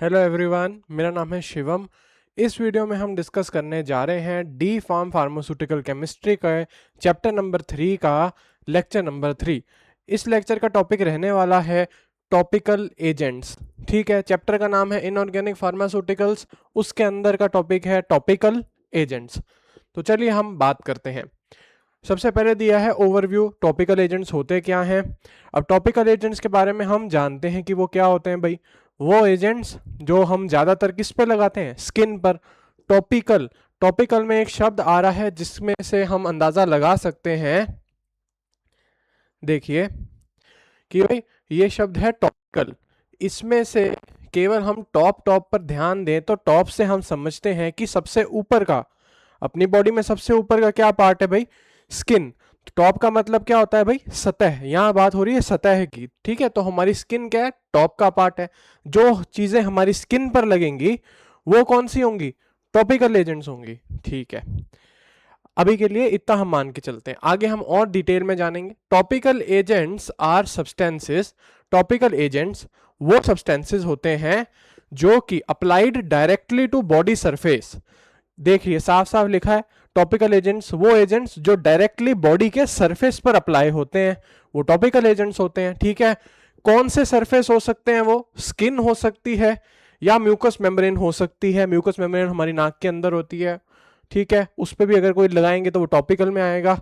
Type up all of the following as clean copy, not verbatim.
Hello everyone, मेरा नाम है शिवम। इस वीडियो में हम डिस्कस करने जा रहे हैं डी फार्म फार्मास्यूटिकल केमिस्ट्री का चैप्टर नंबर 3 का लेक्चर नंबर 3। इस लेक्चर का टॉपिक रहने वाला है टॉपिकल एजेंट्स। ठीक है, चैप्टर का नाम है इनऑर्गेनिक फार्मास्यूटिकल्स, उसके अंदर का टॉपिक है टॉपिकल एजेंट्स। तो चलिए हम बात करते हैं। सबसे पहले दिया है ओवरव्यू, टॉपिकल एजेंट्स होते क्या हैं। अब टॉपिकल एजेंट्स के बारे में हम जानते हैं कि वो क्या होते हैं भाई। वो एजेंट्स जो हम ज्यादातर किस पे लगाते हैं, स्किन पर। टॉपिकल, टॉपिकल में एक शब्द आ रहा है जिसमें से हम अंदाजा लगा सकते हैं, देखिए कि भाई ये शब्द है टॉपिकल। इसमें से केवल हम टॉप टॉप पर ध्यान दें तो टॉप से हम समझते हैं कि सबसे ऊपर का, अपनी बॉडी में सबसे ऊपर का क्या पार्ट है भाई, स्किन। टॉप का मतलब क्या होता है भाई, सतह। यहाँ बात हो रही है सतह की, ठीक है। तो हमारी स्किन क्या है, टॉप का पार्ट है। जो चीजें हमारी स्किन पर लगेंगी वो कौन सी होंगी, टॉपिकल एजेंट्स होंगी। ठीक है, अभी के लिए इतना हम मान के चलते हैं, आगे हम और डिटेल में जानेंगे। Topical agents are substances, topical agents वो सब्सटेंसेस होते हैं जो कि applied directly to body surface. देखिए साफ साफ लिखा है, टॉपिकल एजेंट्स वो एजेंट्स जो डायरेक्टली बॉडी के सरफेस पर अप्लाई होते हैं, वो टॉपिकल एजेंट्स होते हैं। ठीक है, कौन से सरफेस हो सकते हैं वो, स्किन हो सकती है या म्यूकस मेम्ब्रेन हो सकती है। म्यूकस मेम्ब्रेन हमारी नाक के अंदर होती है, ठीक है, उस पर भी अगर कोई लगाएंगे तो वो टॉपिकल में आएगा।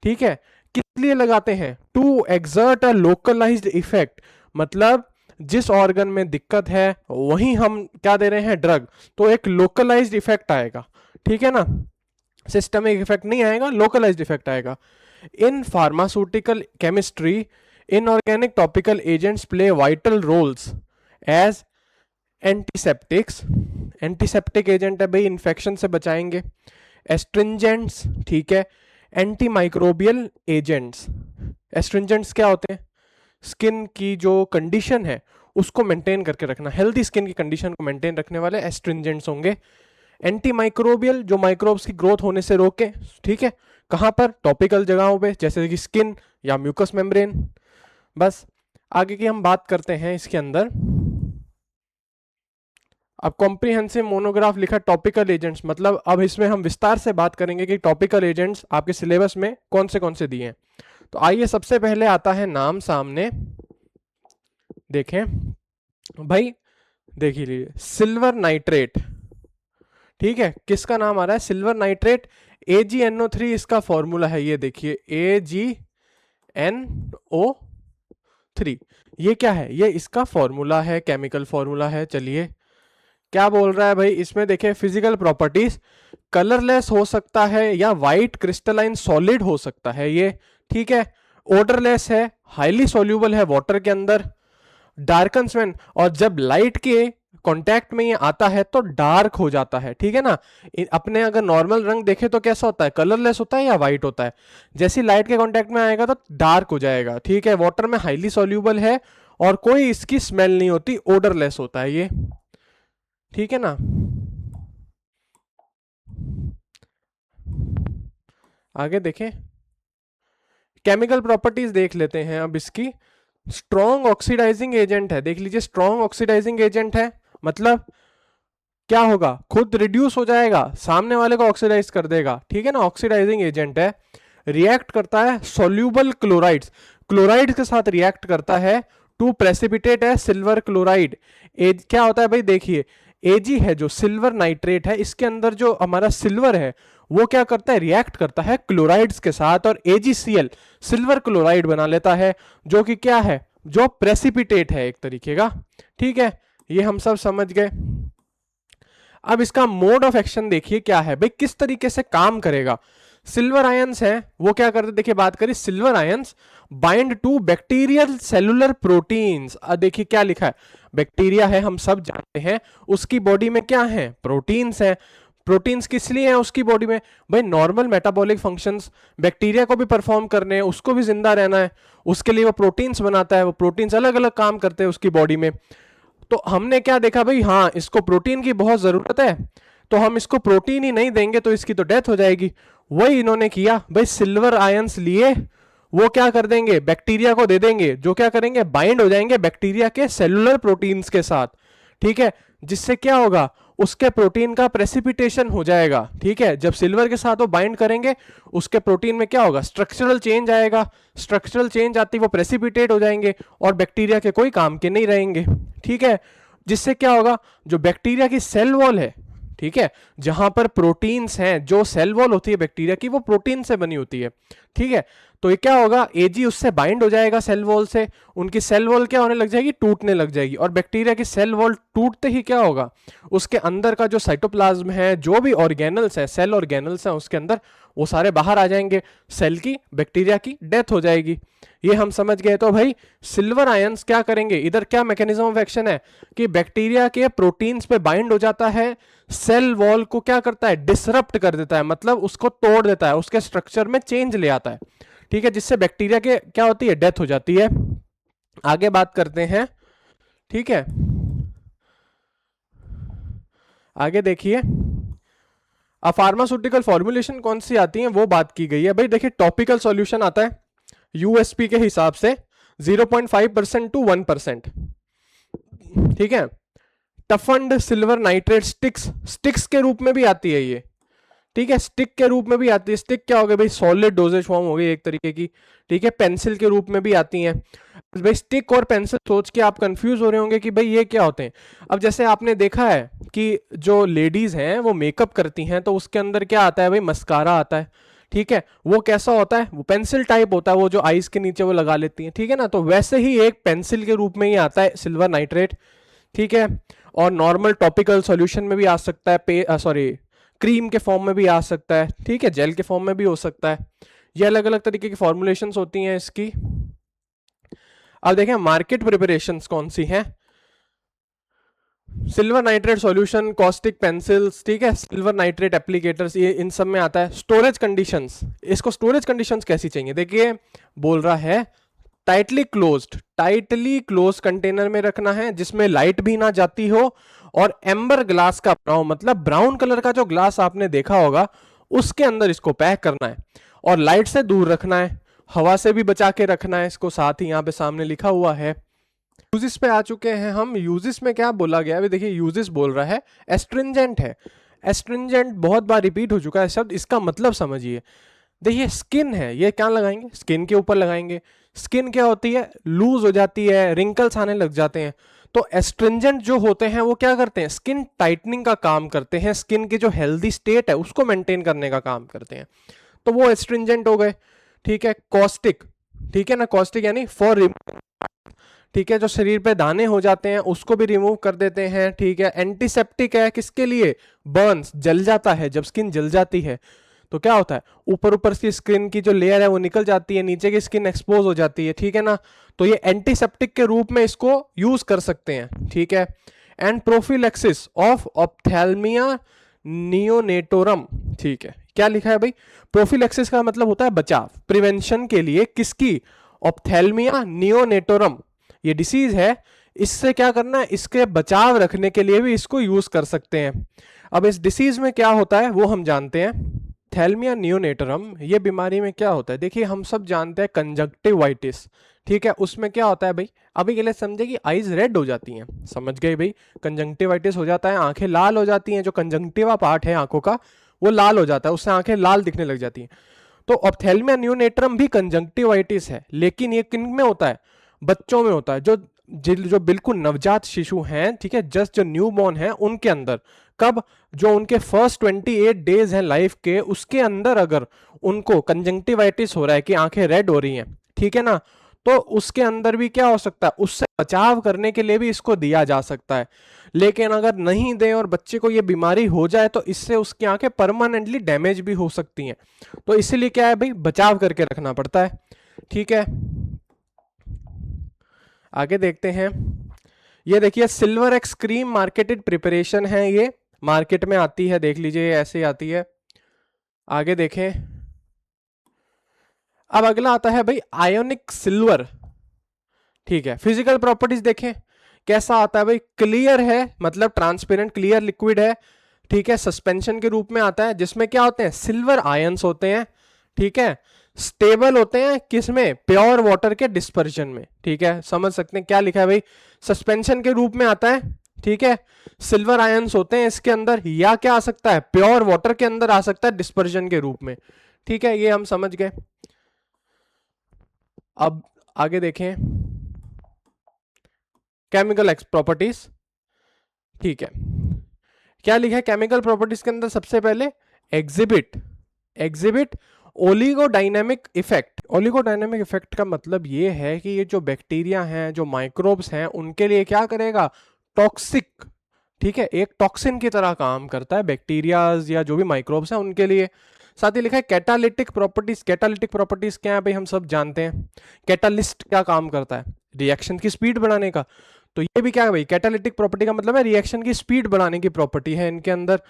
ठीक है, किस लिए लगाते हैं, to exert a localised effect, मतलब जिस ऑर्गन में दिक्कत है वहीं हम क्या दे रहे हैं, ड्रग, तो एक लोकलाइज्ड इफेक्ट आएगा। ठीक है ना, सिस्टमिक इफेक्ट नहीं आएगा, लोकलाइज्ड इफेक्ट आएगा। In pharmaceutical chemistry inorganic topical agents play vital roles as antiseptics, antiseptic agent है भाई, इन्फेक्शन से बचाएंगे। एस्ट्रिंजेंट्स, ठीक है, एंटी माइक्रोबियल एजेंट्स। एस्ट्रिंजेंट्स क्या होते हैं, स्किन की जो कंडीशन है उसको मेंटेन करके रखना, हेल्दी स्किन की कंडीशन को मेंटेन रखने वाले एस्ट्रिंजेंट्स होंगे। एंटी माइक्रोबियल, जो माइक्रोब्स की ग्रोथ होने से रोके। ठीक है, कहां पर, टॉपिकल जगहों पे, जैसे कि स्किन या म्यूकस मेम्ब्रेन। बस आगे की हम बात करते हैं इसके अंदर। अब कॉम्प्रिहेंसिव मोनोग्राफ लिखा टॉपिकल एजेंट्स, मतलब अब इसमें हम विस्तार से बात करेंगे कि टॉपिकल एजेंट्स आपके सिलेबस में कौन से दिए हैं। तो आइए सबसे पहले आता है नाम सामने, देखें भाई, देख लीजिए, सिल्वर नाइट्रेट। ठीक है, किसका नाम आ रहा है, सिल्वर नाइट्रेट। AgNO3 इसका फॉर्मूला है, ये देखिए AgNO3, ये क्या है, ये इसका फॉर्मूला है, केमिकल फॉर्मूला है। चलिए क्या बोल रहा है भाई इसमें, देखिए फिजिकल प्रॉपर्टीज, कलरलेस हो सकता है या वाइट क्रिस्टलाइन सॉलिड हो सकता है ये। ठीक है, ओडरलेस है, हाईली सॉल्यूबल है वाटर के अंदर, डार्कन्स व्हेन, और जब लाइट के कांटेक्ट में ये आता है तो डार्क हो जाता है। ठीक है ना, अपने अगर नॉर्मल रंग देखे तो कैसा होता है, कलरलेस होता है या वाइट होता है, जैसे लाइट के कांटेक्ट में आएगा तो डार्क हो जाएगा। ठीक है, वाटर में हाईली सॉल्यूबल है और कोई इसकी स्मेल नहीं होती, ओडरलेस होता है ये। ठीक है ना, आगे देखें, केमिकल प्रॉपर्टीज देख लेते हैं अब इसकी। स्ट्रॉन्ग ऑक्सीडाइजिंग एजेंट है, देख लीजिए स्ट्रॉन्ग ऑक्सीडाइजिंग एजेंट है, मतलब क्या होगा, खुद रिड्यूस हो जाएगा, सामने वाले को ऑक्सीडाइज कर देगा। ठीक है ना, ऑक्सीडाइजिंग एजेंट है। रिएक्ट करता है सोल्यूबल क्लोराइड्स, क्लोराइड के साथ रिएक्ट करता है टू प्रेसिपिटेट है सिल्वर क्लोराइड। क्या होता है भाई, देखिए Ag है जो सिल्वर नाइट्रेट है, इसके अंदर जो हमारा सिल्वर है वो क्या करता है, रिएक्ट करता है क्लोराइड्स के साथ और AgCl सिल्वर क्लोराइड बना लेता है, जो कि क्या है, जो प्रेसिपिटेट है एक तरीके का। ठीक है, ये हम सब समझ गए। अब इसका मोड ऑफ एक्शन देखिए क्या है भाई, किस तरीके से काम करेगा। सिल्वर आयंस है वो क्या करते, देखिए बात करें, silver ions bind to bacterial cellular proteins. देखिए क्या लिखा है, बैक्टीरिया है हम सब जानते हैं, उसकी बॉडी में क्या है, प्रोटीन्स है। प्रोटीन्स किस लिए हैं उसकी बॉडी में, भाई नॉर्मल मेटाबॉलिक फंक्शंस बैक्टीरिया को भी परफॉर्म करने हैं, उसको भी जिंदा रहना है, उसके लिए वो प्रोटीन्स बनाता है, वो प्रोटीन्स अलग अलग काम करते हैं उसकी बॉडी में। तो हमने क्या देखा भाई, हाँ इसको प्रोटीन की बहुत जरूरत है, तो हम इसको प्रोटीन ही नहीं देंगे तो इसकी तो डेथ हो जाएगी। वही इन्होंने किया भाई, सिल्वर आयंस लिए, वो क्या कर देंगे, बैक्टीरिया को दे देंगे, जो क्या करेंगे, बाइंड हो जाएंगे बैक्टीरिया के सेलुलर प्रोटीन्स के साथ। ठीक है, जिससे क्या होगा, उसके प्रोटीन का प्रेसिपिटेशन हो जाएगा। ठीक है, जब सिल्वर के साथ वो बाइंड करेंगे उसके प्रोटीन में क्या होगा, स्ट्रक्चरल चेंज आएगा, स्ट्रक्चरल चेंज आती वो प्रेसिपिटेट हो जाएंगे और बैक्टीरिया के कोई काम के नहीं रहेंगे। ठीक है, जिससे क्या होगा, जो बैक्टीरिया की सेल वॉल है, ठीक है, जहां पर प्रोटीन्स हैं, जो सेल वॉल होती है बैक्टीरिया की वो प्रोटीन से बनी होती है। ठीक है, तो ये क्या होगा, एजी उससे बाइंड हो जाएगा सेल वॉल से, उनकी सेल वॉल क्या होने लग जाएगी, टूटने लग जाएगी, और बैक्टीरिया की सेल वॉल टूटते ही क्या होगा, उसके अंदर का जो साइटोप्लाज्म है, जो भी ऑर्गेनल्स है, सेल ऑर्गेनल्स है उसके अंदर, वो सारे बाहर आ जाएंगे, सेल की, बैक्टीरिया की डेथ हो जाएगी। ये हम समझ गए। तो भाई सिल्वर आयंस क्या करेंगे, इधर क्या मैकेनिज्म ऑफ एक्शन है कि बैक्टीरिया के प्रोटीन्स पे बाइंड हो जाता है, सेल वॉल को क्या करता है, डिसरप्ट कर देता है, मतलब उसको तोड़ देता है, उसके स्ट्रक्चर में चेंज ले आता है। ठीक है, जिससे बैक्टीरिया के क्या होती है, डेथ हो जाती है। आगे बात करते हैं। ठीक है, आगे देखिए, अब फार्मास्यूटिकल फॉर्मुलेशन कौन सी आती है वो बात की गई है। भाई देखिए, टॉपिकल सॉल्यूशन आता है यूएसपी के हिसाब से 0.5% टू 1%। ठीक है, टफंड सिल्वर नाइट्रेट स्टिक्स, स्टिक्स के रूप में भी आती है ये। ठीक है, स्टिक के रूप में भी आती है। स्टिक क्या हो गई भाई, सॉलिड डोजेज फॉर्म हो गई एक तरीके की। ठीक है, पेंसिल के रूप में भी आती हैं। भाई स्टिक और पेंसिल सोच के आप कंफ्यूज हो रहे होंगे कि भाई ये क्या होते हैं। अब जैसे आपने देखा है कि जो लेडीज हैं वो मेकअप करती हैं तो उसके अंदर क्या आता है भाई, मस्कारा आता है। ठीक है, वो कैसा होता है, वो पेंसिल टाइप होता है, वो जो आईज के नीचे वो लगा लेती हैं। ठीक है ना, तो वैसे ही एक पेंसिल के रूप में ही आता है सिल्वर नाइट्रेट। ठीक है, और नॉर्मल टॉपिकल सॉल्यूशन में भी आ सकता है, सॉरी क्रीम के फॉर्म में भी आ सकता है। ठीक है, जेल के फॉर्म में भी हो सकता है। ये अलग अलग तरीके की फॉर्मुलेशंस होती हैं इसकी। अब देखें मार्केट प्रिपरेशंस कौन सी हैं। Silver nitrate solution, caustic pencils, ठीक है, सिल्वर नाइट्रेट एप्लीकेटर्स, ये इन सब में आता है। स्टोरेज कंडीशंस, इसको स्टोरेज कंडीशंस कैसी चाहिए, देखिए बोल रहा है टाइटली क्लोज कंटेनर में रखना है, जिसमें लाइट भी ना जाती हो, और एम्बर ग्लास का बनाओ, मतलब ब्राउन कलर का जो ग्लास आपने देखा होगा उसके अंदर इसको पैक करना है, और लाइट से दूर रखना है, हवा से भी बचा के रखना है इसको। साथ ही यहाँ पे सामने लिखा हुआ है। यूजिस पे आ चुके हैं हम। यूजिस में क्या बोला गया है, देखिए यूजिस बोल रहा है एस्ट्रिंजेंट है। एस्ट्रिंजेंट बहुत बार रिपीट हो चुका है शब्द, इसका मतलब समझिए। देखिए स्किन है, ये क्या लगाएंगे, स्किन के ऊपर लगाएंगे। स्किन क्या होती है, लूज हो जाती है, रिंकल्स आने लग जाते हैं। तो एस्ट्रिंजेंट जो होते हैं वो क्या करते हैं, स्किन टाइटनिंग का काम करते हैं, स्किन की जो हेल्दी स्टेट है उसको मेंटेन करने का काम करते हैं, तो वो एस्ट्रिंजेंट हो गए। ठीक है, कॉस्टिक, ठीक है ना, कॉस्टिक यानी फॉर, ठीक है, जो शरीर पे दाने हो जाते हैं उसको भी रिमूव कर देते हैं। ठीक है, एंटीसेप्टिक है, किसके लिए, बर्न्स, जल जाता है, जब स्किन जल जाती है तो क्या होता है, ऊपर ऊपर की स्किन की जो लेयर है वो निकल जाती है, नीचे की स्किन एक्सपोज हो जाती है। ठीक है ना, तो ये एंटीसेप्टिक के रूप में इसको यूज कर सकते हैं। ठीक है, एंड प्रोफिलैक्सिस ऑफ ऑप्थेल्मिया नियोनेटोरम। ठीक है, क्या लिखा है भाई, प्रोफिलैक्सिस का मतलब होता है बचाव, प्रिवेंशन के लिए, किसकी, ऑप्थेल्मिया नियोनेटोरम, ये डिसीज है, इससे क्या करना है, इसके बचाव रखने के लिए भी इसको यूज कर सकते हैं। अब इस डिसीज में क्या होता है वो हम जानते हैं। थैल्मिया नियोनेटरम, ये बीमारी में क्या होता है, देखिए हम सब जानते हैं कंजक्टिवाइटिस। ठीक है, उसमें क्या होता है भाई, अभी के लिए समझे कि आईज रेड हो जाती हैं, समझ गए भाई, कंजक्टिवाइटिस हो जाता है, आंखें लाल हो जाती हैं, जो कंजक्टिवा पार्ट है आंखों का वो लाल हो जाता है, उससे आंखें लाल दिखने लग जाती हैं। तो ऑप्थेल्मिया नियोनेटरम भी कंजक्टिवाइटिस है, लेकिन ये किन में होता है, बच्चों में होता है, जो बिल्कुल नवजात शिशु हैं, ठीक है, जस्ट जो न्यू बॉर्न है उनके अंदर। कब, जो उनके फर्स्ट 28 डेज हैं लाइफ के, उसके अंदर अगर उनको कंजंक्टिवाइटिस हो रहा है कि आंखें रेड हो रही हैं, ठीक है ना, तो उसके अंदर भी क्या हो सकता है, उससे बचाव करने के लिए भी इसको दिया जा सकता है। लेकिन अगर नहीं दें और बच्चे को ये बीमारी हो जाए तो इससे उसकी आंखें परमानेंटली डैमेज भी हो सकती हैं, तो इसीलिए क्या है भाई, बचाव करके रखना पड़ता है। ठीक है, आगे देखते हैं। ये देखिए silver x cream marketed preparation है, ये मार्केट में आती है, देख लीजिए ऐसे आती है। आगे देखें, अब अगला आता है भाई आयोनिक सिल्वर। ठीक है, फिजिकल प्रॉपर्टीज देखें कैसा आता है भाई, क्लियर है, मतलब ट्रांसपेरेंट क्लियर लिक्विड है। ठीक है, सस्पेंशन के रूप में आता है, जिसमें क्या होते हैं, सिल्वर आयंस होते हैं। ठीक है, स्टेबल होते हैं किसमें, प्योर वाटर के डिस्पर्जन में। ठीक है, समझ सकते हैं क्या लिखा है भाई, सस्पेंशन के रूप में आता है। ठीक है, सिल्वर आयंस होते हैं इसके अंदर, या क्या आ सकता है, प्योर वाटर के अंदर आ सकता है डिस्पर्जन के रूप में। ठीक है, ये हम समझ गए। अब आगे देखें केमिकल प्रॉपर्टीज। ठीक है, क्या लिखा है केमिकल प्रॉपर्टीज के अंदर, सबसे पहले एग्जिबिट एग्जिबिट ओलिगोडायनेमिक इफेक्ट। ओलिगोडायनेमिक इफेक्ट का मतलब ये है कि ये जो बैक्टीरिया हैं, जो माइक्रोब्स हैं, उनके लिए क्या करेगा, टॉक्सिक, ठीक है, एक टॉक्सिन की तरह काम करता है बैक्टीरियाज या जो भी माइक्रोब्स हैं उनके लिए। साथ ही लिखा है कैटालिटिक प्रॉपर्टीज। कैटालिटिक प्रॉपर्टीज क्या है भाई, हम सब जानते हैं। कैटालिस्ट क्या काम करता है, रिएक्शन की स्पीड बढ़ाने का। तो ये भी क्या है भाई, कैटालिटिक प्रॉपर्टी का मतलब है रिएक्शन की स्पीड बढ़ाने की प्रॉपर्टी है इनके अंदर।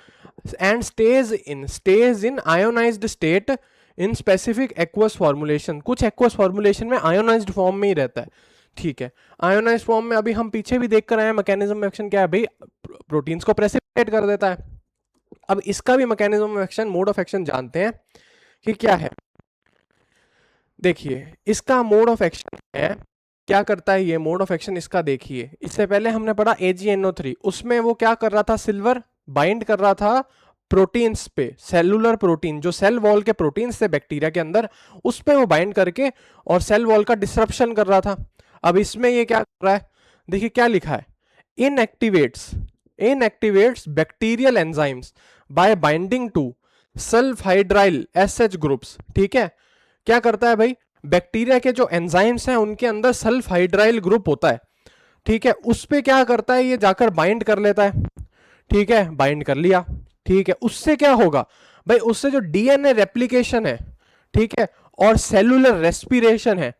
And stage in ionised state in specific aqueous formulation. कुछ एक्वस फॉर्मुलेशन में आयोनाइज्ड फॉर्म में ही रहता है। ठीक है, आयोनाइज्ड फॉर्म में अभी हम पीछे भी देख कर आए हैं, मैकेनिज्म ऑफ एक्शन क्या है भाई, प्रोटीन्स को प्रेसिपिटेट कर देता है। अब इसका भी mechanism of action, mode of action जानते हैं कि क्या है। देखिए इसका मोड ऑफ एक्शन है, क्या करता है ये मोड ऑफ एक्शन इसका, देखिए इससे पहले हमने पढ़ा AgNO3, उसमें वो क्या कर रहा था, सिल्वर बाइंड कर रहा था प्रोटीन्स पे, सेलुलर प्रोटीन, जो सेल वॉल के प्रोटीन्स थे बैक्टीरिया के अंदर, उस पे वो बाइंड करके और सेल वॉल का डिसरप्शन कर रहा था। अब इसमें ये क्या कर रहा है, देखिए क्या लिखा है, inactivates bacterial enzymes by binding to sulphydryl SH groups. ठीक है, क्या करता है भाई, बैक्टीरिया के जो एंजाइम्स हैं उनके अंदर सल्फ हाइड्राइल ग्रुप होता है। ठीक है, उस पे क्या करता है, ये जाकर बाइंड कर लेता है। ठीक है, बाइंड कर लिया। ठीक है, उससे क्या होगा भाई, उससे जो DNA रेप्लिकेशन है, ठीक है, और सेलुलर रेस्पिरेशन है,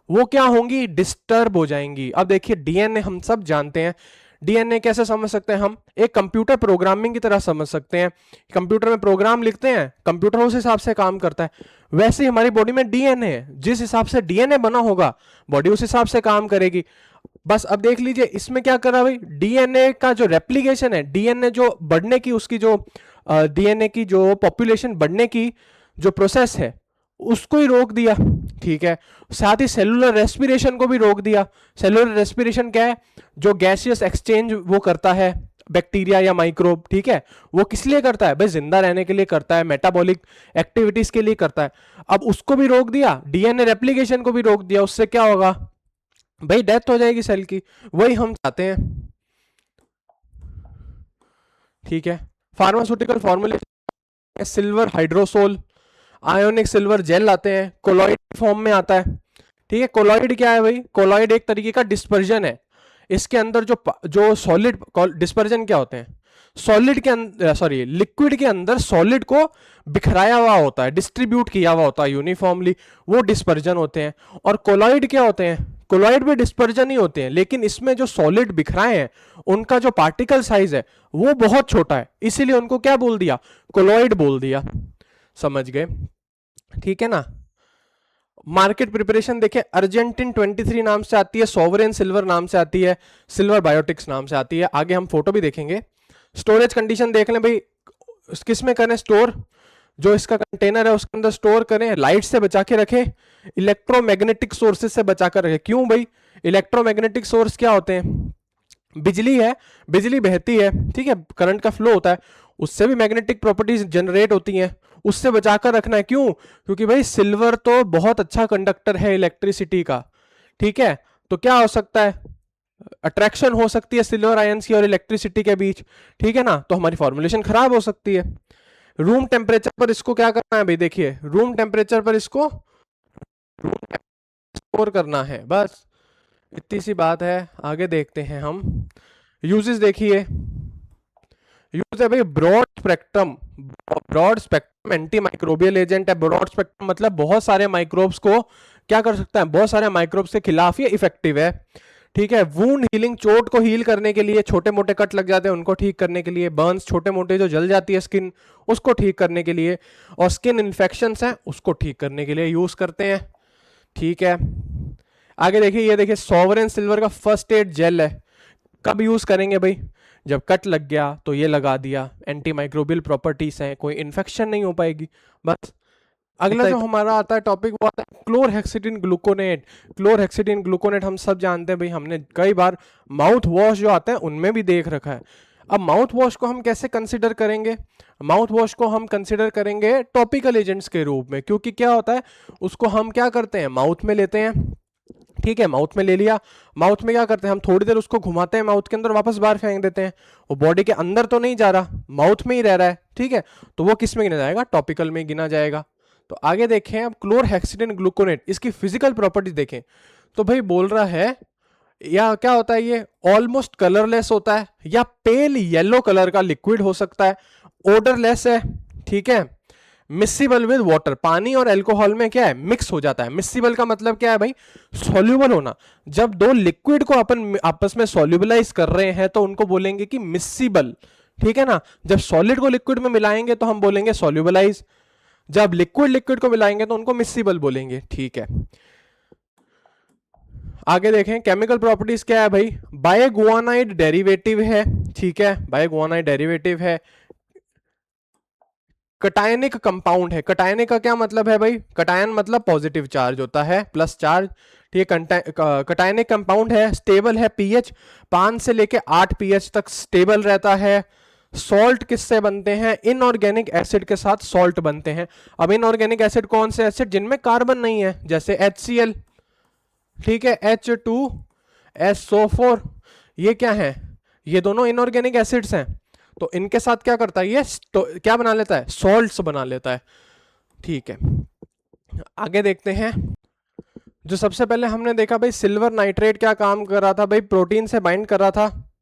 वो क्या होंगी, डिस्टर्ब हो जाएंगी। अब देखिए DNA हम सब जानते हैं, DNA कैसे समझ सकते हैं हम, एक कंप्यूटर प्रोग्रामिंग की तरह समझ सकते हैं। कंप्यूटर में प्रोग्राम लिखते हैं, कंप्यूटर उस हिसाब से काम करता है। वैसे ही हमारी बॉडी में DNA है, जिस हिसाब से DNA बना होगा बॉडी उस हिसाब से काम करेगी। बस अब देख लीजिए इसमें क्या करा भाई, DNA का जो रेप्लिकेशन है, DNA जो बढ़ने की, उसकी जो DNA की जो पॉपुलेशन बढ़ने की जो प्रोसेस है, उसको ही रोक दिया। ठीक है, साथ ही सेलुलर रेस्पिरेशन को भी रोक दिया। सेलुलर रेस्पिरेशन क्या है, जो गैसियस एक्सचेंज वो करता है बैक्टीरिया या माइक्रोब। ठीक है, वो किस लिए करता है भाई, जिंदा रहने के लिए करता है, मेटाबॉलिक एक्टिविटीज के लिए करता है। अब उसको भी रोक दिया, DNA रेप्लिकेशन को भी रोक दिया, उससे क्या होगा भाई, डेथ हो जाएगी सेल की। वही हम चाहते हैं। ठीक है, pharmaceutical formulation, silver hydrosol, ionic silver gel आते हैं, कोलॉइड फॉर्म में आता है। ठीक है, कोलॉइड क्या है भाई, कोलॉइड एक तरीके का डिस्पर्जन है। इसके अंदर जो जो सॉलिड, डिस्पर्जन क्या होते हैं, सॉलिड के अंदर, सॉरी लिक्विड के अंदर सॉलिड को बिखराया हुआ होता है, डिस्ट्रीब्यूट किया हुआ होता है यूनिफॉर्मली, वो डिस्पर्जन होते हैं। और कोलॉइड क्या होते हैं, कोलॉइड भी डिस्पर्जन ही होते हैं, लेकिन इसमें जो सॉलिड बिखराए हैं उनका जो पार्टिकल साइज है वो बहुत छोटा है, इसीलिए उनको क्या बोल दिया, कोलॉइड बोल दिया। समझ गए, ठीक है ना। मार्केट प्रिपरेशन देखें, अर्जेंटिन 23 नाम से आती है, सोवरेन सिल्वर नाम से आती है, सिल्वर बायोटिक्स नाम से आती है। आगे हम फोटो भी देखेंगे। स्टोरेज कंडीशन देख लें भाई, किस में करें स्टोर, जो इसका कंटेनर है उसके अंदर स्टोर करें, लाइट से बचा के रखें, इलेक्ट्रोमैग्नेटिक सोर्सेज से बचा कर रखें। क्यों भाई, इलेक्ट्रोमैग्नेटिक सोर्स क्या होते हैं, बिजली है, बिजली बहती है, ठीक है, करंट का फ्लो होता है, उससे भी मैग्नेटिक प्रॉपर्टीज जनरेट होती हैं, उससे बचाकर रखना है। क्यों, क्योंकि भाई सिल्वर तो बहुत अच्छा कंडक्टर है इलेक्ट्रिसिटी का। ठीक है, तो क्या हो सकता है, अट्रैक्शन हो सकती है सिल्वर आयंस की और इलेक्ट्रिसिटी के बीच। ठीक है ना, तो हमारी फॉर्मुलेशन खराब हो सकती है। रूम टेम्परेचर पर इसको क्या करना है भाई, देखिए रूम टेम्परेचर पर इसको स्टोर करना है, बस इतनी सी बात है। आगे देखते हैं हम यूजेस। देखिए यूज है भाई broad spectrum antimicrobial agent है। ब्रॉड स्पेक्ट्रम मतलब बहुत सारे माइक्रोब्स को क्या कर सकता है, बहुत सारे माइक्रोब्स के खिलाफ ये इफेक्टिव है। ठीक है, वूंड हीलिंग, चोट को हील करने के लिए, छोटे मोटे कट लग जाते हैं उनको ठीक करने के लिए, बर्न्स छोटे मोटे जो जल जाती है स्किन उसको ठीक करने के लिए, और स्किन इन्फेक्शंस हैं उसको ठीक करने के लिए यूज करते हैं। ठीक है, आगे देखिए, ये देखिए सॉवरेन सिल्वर का फर्स्ट एड जेल है। कब यूज करेंगे भाई, जब कट लग गया तो ये लगा दिया, एंटी माइक्रोबियल प्रॉपर्टीज हैं, कोई इन्फेक्शन नहीं हो पाएगी, बस अगला जो हमारा आता है टॉपिक वो आता है क्लोरहेक्सिडिन ग्लूकोनेट। क्लोरहेक्सिडिन ग्लूकोनेट हम सब जानते हैं भाई, हमने कई बार माउथ वॉश जो आता है उनमें भी देख रखा है। अब माउथ वॉश को हम कैसे कंसिडर करेंगे? माउथ वॉश को हम कंसिडर करेंगे टॉपिकल एजेंट्स के रूप में, क्योंकि क्या होता है उसको हम क्या करते हैं, माउथ में लेते हैं। ठीक है, माउथ में ले लिया, माउथ में क्या करते हैं हम, थोड़ी देर उसको घुमाते हैं माउथ के अंदर, वापस बाहर फेंक देते हैं। वो बॉडी के अंदर तो नहीं जा रहा, माउथ में ही रह रहा है। ठीक है, तो वो किस में गिना जाएगा? टॉपिकल में गिना जाएगा। तो आगे देखें अब क्लोरहेक्सिडिन ग्लूकोनेट, इसकी फिजिकल प्रॉपर्टीज देखें। तो भाई बोल रहा है या क्या होता है, ये ऑलमोस्ट कलरलेस होता है या पेल येलो कलर का लिक्विड हो सकता है, ओडरलेस है। ठीक है, मिसिबल विद वाटर, पानी और अल्कोहल में क्या है, मिक्स हो जाता है। मिसिबल का मतलब क्या है भाई? सॉल्युबल होना। जब दो लिक्विड को अपन आपस में सॉल्युबलाइज कर रहे हैं तो उनको बोलेंगे कि मिसिबल। ठीक है ना, जब सॉलिड को लिक्विड में मिलाएंगे तो हम बोलेंगे सॉल्युबलाइज, जब लिक्विड लिक्विड को मिलाएंगे तो उनको मिसिबल बोलेंगे। ठीक है, आगे देखें केमिकल प्रॉपर्टीज क्या है भाई? बायगुआनाइड डेरिवेटिव है। ठीक है, बायगुआनाइड डेरिवेटिव है। कटायनिक कंपाउंड है। कटायनिक का क्या मतलब है भाई? कटायन मतलब पॉजिटिव चार्ज होता है, प्लस चार्ज। ठीक है, कटायनिक कंपाउंड है, स्टेबल है, पीएच 5 से लेके 8 पीएच तक स्टेबल रहता है। सॉल्ट किससे बनते हैं? इनऑर्गेनिक एसिड के साथ सॉल्ट बनते हैं। अब इनऑर्गेनिक एसिड कौन से एसिड? जिनमें कार्बन नहीं है, जैसे HCl। ठीक है, H2SO4, ये क्या है? ये दोनों इनऑर्गेनिक एसिड्स हैं। तो इनके साथ क्या करता है ये? क्या बना लेता है? सॉल्ट्स बना लेता है। ठीक है, आगे देखते हैं। जो सबसे पहले हमने देखा भाई, सिल्वर नाइट्रेट क्या काम कर रहा था भाई? प्रोटीन से बाइंड कर रहा था।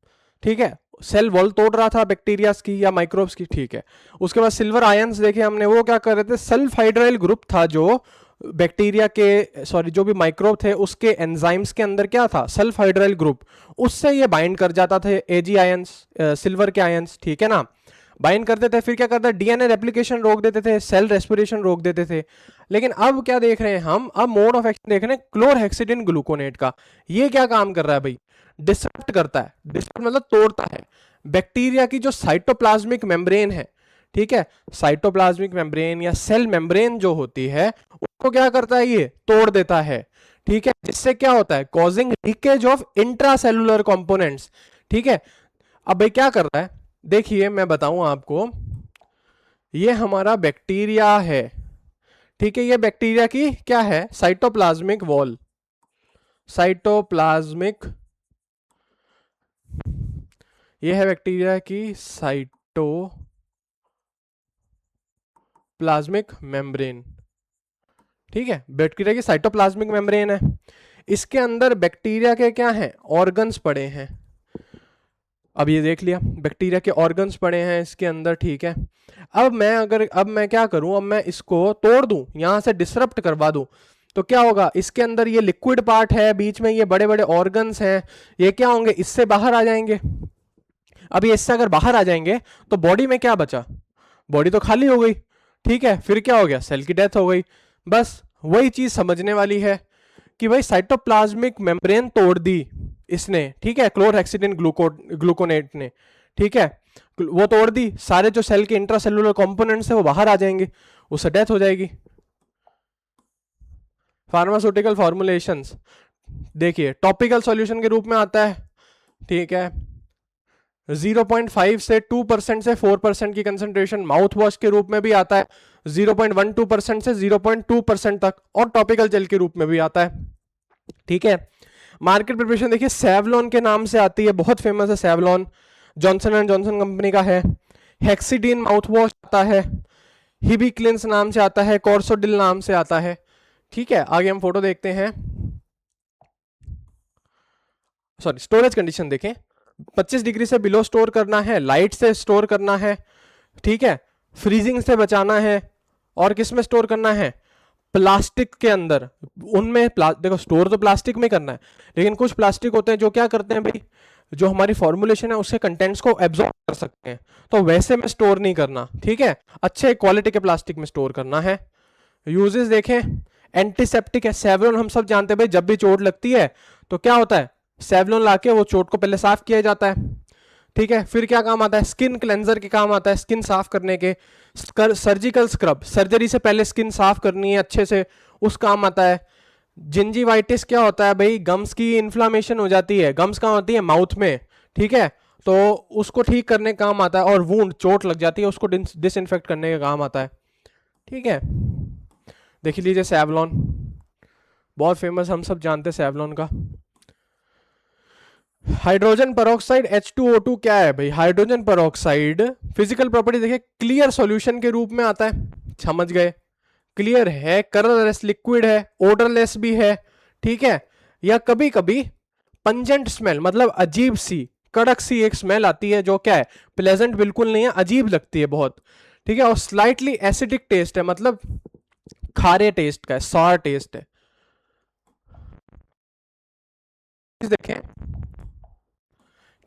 ठीक है, सेल वॉल तोड़ रहा था बैक्टीरियाज की या माइक्रोब्स की। ठीक है, उसके बाद सिल्वर आयंस देखे हमने, वो क्या कर रहे थे? सल्फ हाइड्राइल ग्रुप था जो बैक्टीरिया के, सॉरी जो भी माइक्रोब थे उसके एंजाइम्स के अंदर क्या था? Sulphydryl group. उससे ये बाइंड कर जाता थे एजी आयंस, सिल्वर के आयंस। ठीक है ना, बाइंड करते थे, फिर क्या करता है? डीएनए रेप्लिकेशन रोक देते थे, सेल रेस्पिरेशन रोक देते थे। लेकिन अब क्या देख रहे हैं हम? अब मोड ऑफ एक्शन देख रहे हैं क्लोरहेक्सिडिन ग्लूकोनेट का। ये क्या काम कर रहा है भाई? डिसरप्ट करता है। डिसरप्ट मतलब तोड़ता है बैक्टीरिया की जो साइटोप्लाज्मिक मेम्ब्रेन है। ठीक है, साइटोप्लाज्मिक मेम्ब्रेन या सेल मेम्ब्रेन जो होती है उसको क्या करता है? ये तोड़ देता है। ठीक है, जिससे क्या होता है? Causing leakage of intracellular components. ठीक है, अब भाई क्या कर रहा है? देखिए मैं बताऊं आपको, ये हमारा बैक्टीरिया है। ठीक है, ये बैक्टीरिया की क्या है? साइटोप्लाज्मिक वॉल, साइटोप्लाज्मिक, ये है बैक्टीरिया की साइटोप्लाज्मिक मेम्ब्रेन। ठीक है, बैक्टीरिया की साइटोप्लाज्मिक मेम्ब्रेन है। इसके अंदर बैक्टीरिया के क्या हैं? ऑर्गन्स पड़े हैं। अब ये देख लिया, बैक्टीरिया के ऑर्गन्स पड़े हैं इसके अंदर। ठीक है, अब मैं क्या करूं? अब मैं इसको तोड़ दूं, यहां से डिसरप्ट करवा दूं, तो क्या होगा? इसके अंदर ये लिक्विड पार्ट है, बीच में ये बड़े बड़े ऑर्गन्स हैं, ये क्या होंगे? इससे बाहर आ जाएंगे। अब ये इससे अगर बाहर आ जाएंगे तो बॉडी में क्या बचा? बॉडी तो खाली हो गई। ठीक है, फिर क्या हो गया? सेल की डेथ हो गई। बस वही चीज समझने वाली है कि भाई साइटोप्लाज्मिक मेम्ब्रेन तोड़ दी इसने। ठीक है, क्लोरहेक्सिडिन ग्लूकोनेट ने। ठीक है, वो तोड़ दी, सारे जो सेल के इंट्रासेलुलर कंपोनेंट्स है वो बाहर आ जाएंगे, उससे डेथ हो जाएगी। फार्मास्यूटिकल फॉर्मुलेशंस देखिए, टॉपिकल सॉल्यूशन के रूप में आता है। ठीक है, 0.5 से 2% से 4% की कंसंट्रेशन माउथ वॉश के रूप में भी आता है, 0.12% से 0.2% तक, और टॉपिकल जेल के रूप में भी आता है। ठीक है, मार्केट प्रिपरेशन देखिए, सेवलॉन के नाम से आती है, बहुत फेमस है Savlon, Johnson and Johnson company का है। हेक्सिडीन माउथ वॉश आता है, हिबिक्लिंस नाम से आता है, कॉर्सोडिल नाम से आता है। ठीक है, आगे हम फोटो देखते हैं। सॉरी, स्टोरेज कंडीशन देखें, 25 डिग्री से बिलो स्टोर करना है, लाइट से स्टोर करना है। ठीक है, फ्रीजिंग से बचाना है, और किस में स्टोर करना है? प्लास्टिक के अंदर। उनमें देखो, स्टोर तो प्लास्टिक में करना है, लेकिन कुछ प्लास्टिक होते हैं जो क्या करते हैं भाई, जो हमारी फॉर्मुलेशन है उसके कंटेंट्स को एब्जॉर्ब कर सकते हैं, तो वैसे में स्टोर नहीं करना। ठीक है, अच्छे क्वालिटी के प्लास्टिक में स्टोर करना है। यूजेस देखें, एंटीसेप्टिक है, सेवलॉन हम सब जानते हैं भाई, जब भी चोट लगती है तो क्या होता है? सेवलॉन लाके वो चोट को पहले साफ किया जाता है। ठीक है, फिर क्या काम आता है, स्किन क्लेंजर के काम आता है, स्किन साफ करने के। सर्जिकल स्क्रब, सर्जरी से पहले स्किन साफ करनी है अच्छे से, उस काम आता है। जिंजीवाइटिस क्या होता है भाई, गम्स की इन्फ्लामेशन हो जाती है, गम्स कहाँ होती है, माउथ में, ठीक है, तो उसको ठीक करने का काम आता है। और वूंड, चोट लग जाती है, उसको डिसइंफेक्ट करने का काम आता है। ठीक है, देख लीजिए सैवलॉन, बहुत फेमस, हम सब जानते हैं सैवलॉन का। हाइड्रोजन पेरोक्साइड H2O2 क्या है भाई, हाइड्रोजन पेरोक्साइड फिजिकल प्रॉपर्टी देखिए, क्लियर सॉल्यूशन के रूप में आता है, समझ गए, क्लियर है, कलरलेस लिक्विड है, ओडरलेस भी है, ठीक है, या कभी कभी पंजेंट स्मेल, मतलब अजीब सी कड़क सी एक स्मेल आती है, जो क्या है, प्लेजेंट बिल्कुल नहीं है, अजीब लगती है बहुत, ठीक है, और स्लाइटली एसिडिक टेस्ट है, मतलब खारे टेस्ट का है, सॉर टेस्ट है। देखें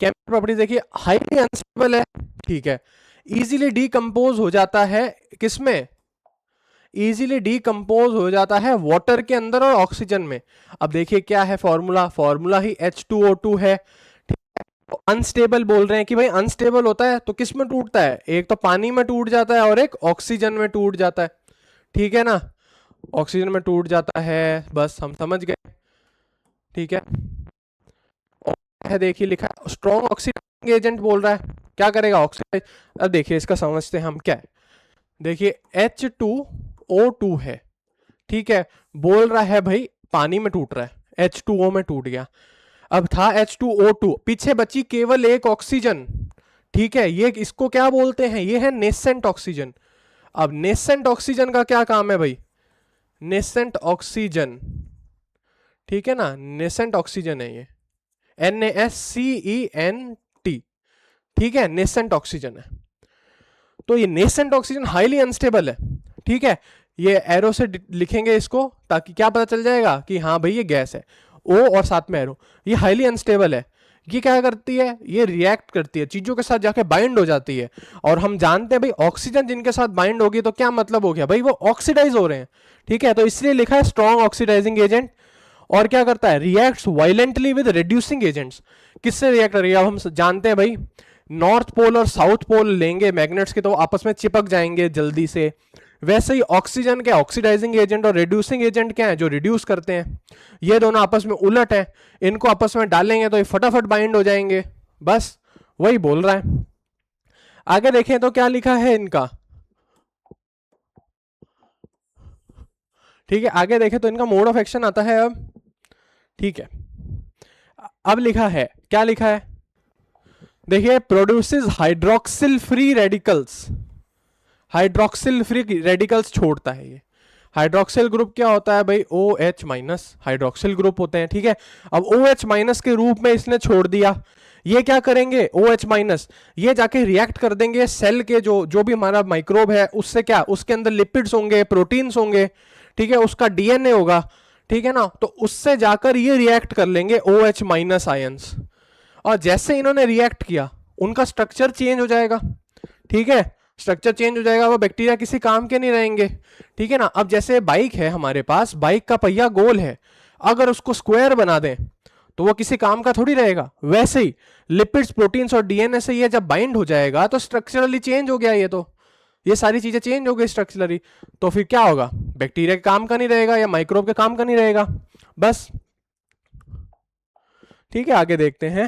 केमिकल प्रॉपर्टी देखिए, हाईली अनस्टेबल है, ठीक है, इजीली डीकंपोज हो जाता है, किसमें, इजीली डीकंपोज हो जाता है वाटर के अंदर और ऑक्सीजन में। अब देखिए क्या है फॉर्मूला, फॉर्मूला ही H2O2 है। अनस्टेबल बोल रहे हैं कि भाई अनस्टेबल होता है तो किस में टूटता है, एक तो पानी में टूट जाता है और एक ऑक्सीजन में टूट जाता है, ठीक है ना, ऑक्सीजन में टूट जाता है, बस हम समझ गए, ठीक है। है देखिए लिखा है स्ट्रॉन्ग ऑक्सीडाइजिंग एजेंट बोल रहा है, क्या करेगा ऑक्सीडाइज। अब देखिए इसका समझते हैं हम क्या है, देखिए H2O2 है, ठीक है, बोल रहा है भाई पानी में टूट रहा है, H2O में टूट गया, अब था H2O2, पीछे बची केवल एक ऑक्सीजन, ठीक है, ये इसको क्या बोलते हैं, ये है नेसेंट ऑक्सीजन। अब नेसेंट ऑक्सीजन का क्या काम है भाई, नेसेंट ऑक्सीजन, ठीक है ना, नेसेंट ऑक्सीजन है ये, NaSCENT, ठीक है, नेसेंट ऑक्सीजन है। तो ये नेसेंट ऑक्सीजन हाईली अनस्टेबल है, ठीक है, ये एरो से लिखेंगे इसको ताकि क्या पता चल जाएगा कि हाँ भाई ये गैस है, ओ और साथ में एरो, ये हाईली अनस्टेबल है। ये क्या करती है, ये रिएक्ट करती है, चीजों के साथ जाके बाइंड हो जाती है, और हम जानते हैं भाई ऑक्सीजन जिनके साथ बाइंड होगी तो क्या मतलब हो गया भाई, वो ऑक्सीडाइज हो रहे हैं, ठीक है, तो इसलिए लिखा है स्ट्रॉन्ग ऑक्सीडाइजिंग एजेंट। और क्या करता है, reacts violently with reducing agents, किससे रिएक्ट कर रही है, अब हम जानते हैं भाई नॉर्थ पोल और साउथ पोल लेंगे मैग्नेट्स के तो आपस में चिपक जाएंगे जल्दी से, वैसे ही ऑक्सीजन के ऑक्सीडाइजिंग एजेंट और रिड्यूसिंग एजेंट क्या है, जो रिड्यूस करते हैं, ये दोनों आपस में उलट है, इनको आपस में डालेंगे तो ये फटाफट बाइंड हो जाएंगे, बस वही बोल रहा है। आगे देखें तो क्या लिखा है इनका, ठीक है, आगे देखें तो इनका मोड ऑफ एक्शन आता है अब, ठीक है, अब लिखा है, क्या लिखा है, देखिए produces hydroxyl free radicals, hydroxyl free radicals छोड़ता है ये। हाइड्रोक्सिल ग्रुप क्या होता है भाई, OH माइनस, हाइड्रोक्सिल ग्रुप होते हैं, ठीक है, अब OH माइनस के रूप में इसने छोड़ दिया, ये क्या करेंगे OH माइनस, ये जाके रिएक्ट कर देंगे सेल के जो जो भी हमारा माइक्रोब है उससे, क्या उसके अंदर लिपिड्स होंगे, प्रोटीन्स होंगे, ठीक है, उसका DNA होगा, ठीक है ना, तो उससे जाकर ये रिएक्ट कर लेंगे OH माइनस आयंस, और जैसे इन्होंने रिएक्ट किया उनका स्ट्रक्चर चेंज हो जाएगा, ठीक है, स्ट्रक्चर चेंज हो जाएगा, वो बैक्टीरिया किसी काम के नहीं रहेंगे, ठीक है ना। अब जैसे बाइक है हमारे पास, बाइक का पहिया गोल है, अगर उसको स्क्वायर बना दें तो वो किसी काम का थोड़ी रहेगा, वैसे ही लिपिड्स, प्रोटीन्स और DNA से ये जब बाइंड हो जाएगा तो स्ट्रक्चरली चेंज हो गया, ये तो ये सारी चीजें चेंज हो गई स्ट्रक्चरली, तो फिर क्या होगा, बैक्टीरिया के काम का नहीं रहेगा या माइक्रोब के काम का नहीं रहेगा, बस, ठीक है। आगे देखते हैं,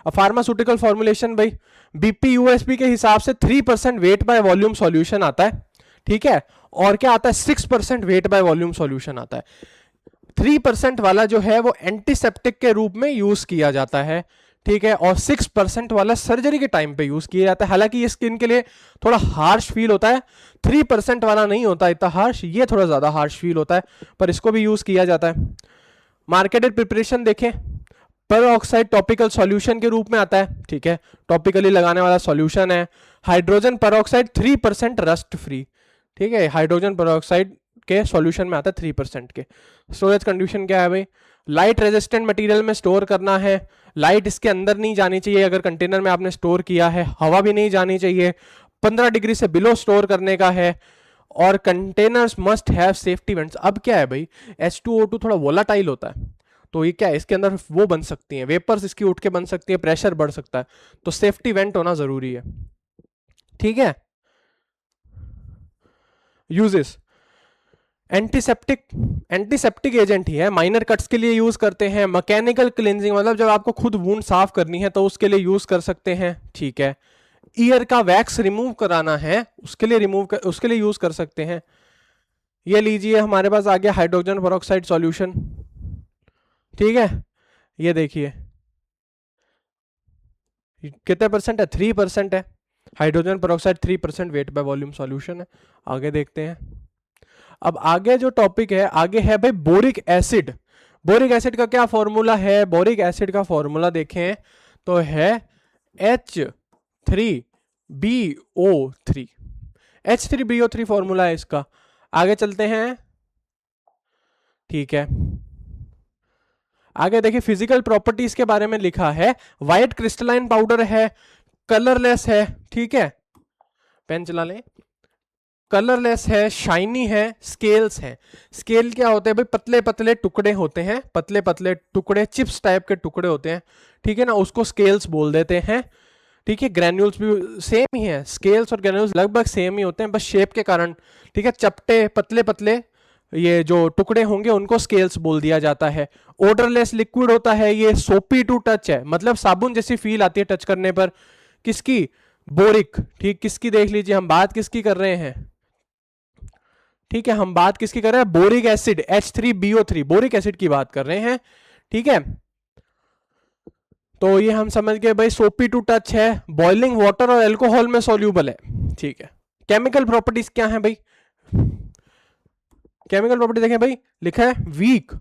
फार्मास्यूटिकल फॉर्मुलेशन भाई, BPUSP के हिसाब से 3% वेट बाय वॉल्यूम सॉल्यूशन आता है, ठीक है, और क्या आता है 6% वेट बाय वॉल्यूम सॉल्यूशन आता है। 3% वाला जो है वो एंटीसेप्टिक के रूप में यूज किया जाता है, ठीक है, और 6% वाला सर्जरी के टाइम पे यूज किया जाता है, हालांकि ये स्किन के लिए थोड़ा हार्श फील होता है, 3% वाला नहीं होता इतना हार्श, ये थोड़ा ज्यादा हार्श फील होता है, पर इसको भी यूज किया जाता है। मार्केटेड प्रिपरेशन देखें, पेरोक्साइड टॉपिकल सॉल्यूशन के रूप में आता है, ठीक है, टॉपिकली लगाने वाला सॉल्यूशन है। हाइड्रोजन पेरोक्साइड 3% रस्ट फ्री, ठीक है, हाइड्रोजन पेरोक्साइड के सॉल्यूशन में आता है 3% के। स्टोरेज कंडीशन क्या है भाई, लाइट रेजिस्टेंट मटेरियल में स्टोर करना है, लाइट इसके अंदर नहीं जानी चाहिए, अगर कंटेनर में आपने स्टोर किया है, हवा भी नहीं जानी चाहिए, 15 डिग्री से बिलो स्टोर करने का है, और containers must have safety vents. अब क्या है भाई, H2O2 थोड़ा वोलाटाइल होता है, तो ये क्या है, इसके अंदर वो बन सकती हैं, वेपर्स इसकी उठ के बन सकती है, प्रेशर बढ़ सकता है, तो सेफ्टी वेंट होना जरूरी है। ठीक है। यूजेस, एंटीसेप्टिक, एंटीसेप्टिक एजेंट ही है, माइनर कट्स के लिए यूज करते हैं, मैकेनिकल क्लींजिंग मतलब जब आपको खुद वूंड साफ करनी है तो उसके लिए यूज कर सकते हैं। ठीक है। ईयर का वैक्स रिमूव कराना है उसके लिए उसके लिए यूज कर सकते हैं। ये लीजिए हमारे पास आ गया हाइड्रोजन पेरोक्साइड सॉल्यूशन। ठीक है, ये देखिए कितने परसेंट है, 3% है। Hydrogen peroxide 3% weight by volume solution है। आगे देखते हैं। अब आगे जो टॉपिक है, आगे है भाई बोरिक एसिड। बोरिक एसिड का क्या फॉर्मूला है, बोरिक एसिड का फॉर्मूला देखें तो है H3BO3। H3BO3 फॉर्मूला है इसका। आगे चलते हैं। ठीक है, आगे देखिए फिजिकल प्रॉपर्टीज के बारे में लिखा है। व्हाइट क्रिस्टलाइन पाउडर है, कलरलेस है। ठीक है, पेन चला लें। कलरलेस है, शाइनी है, स्केल्स है। स्केल क्या होते हैं भाई, पतले पतले टुकड़े होते हैं, पतले पतले टुकड़े, चिप्स टाइप के टुकड़े होते हैं। ठीक है ना, उसको स्केल्स बोल देते हैं। ठीक है, ग्रैन्यूल्स भी सेम ही है, स्केल्स और ग्रैन्यूल्स लगभग सेम ही होते हैं, बस शेप के कारण। ठीक है, चपटे पतले पतले ये जो टुकड़े होंगे उनको स्केल्स बोल दिया जाता है। ओडरलेस लिक्विड होता है, ये सोपी टू टच है, मतलब साबुन जैसी फील आती है टच करने पर। किसकी, बोरिक। ठीक, किसकी देख लीजिए, हम बात किसकी कर रहे हैं। ठीक है, हम बात किसकी कर रहे हैं, boric acid H3BO3, boric acid की बात कर रहे हैं। ठीक है, तो ये हम समझ गए भाई, सोपी टू टच है, बॉइलिंग वाटर और एल्कोहल में सॉल्यूबल है। ठीक है, केमिकल प्रॉपर्टीज क्या है भाई, केमिकल प्रॉपर्टी देखें भाई, लिखा है वीक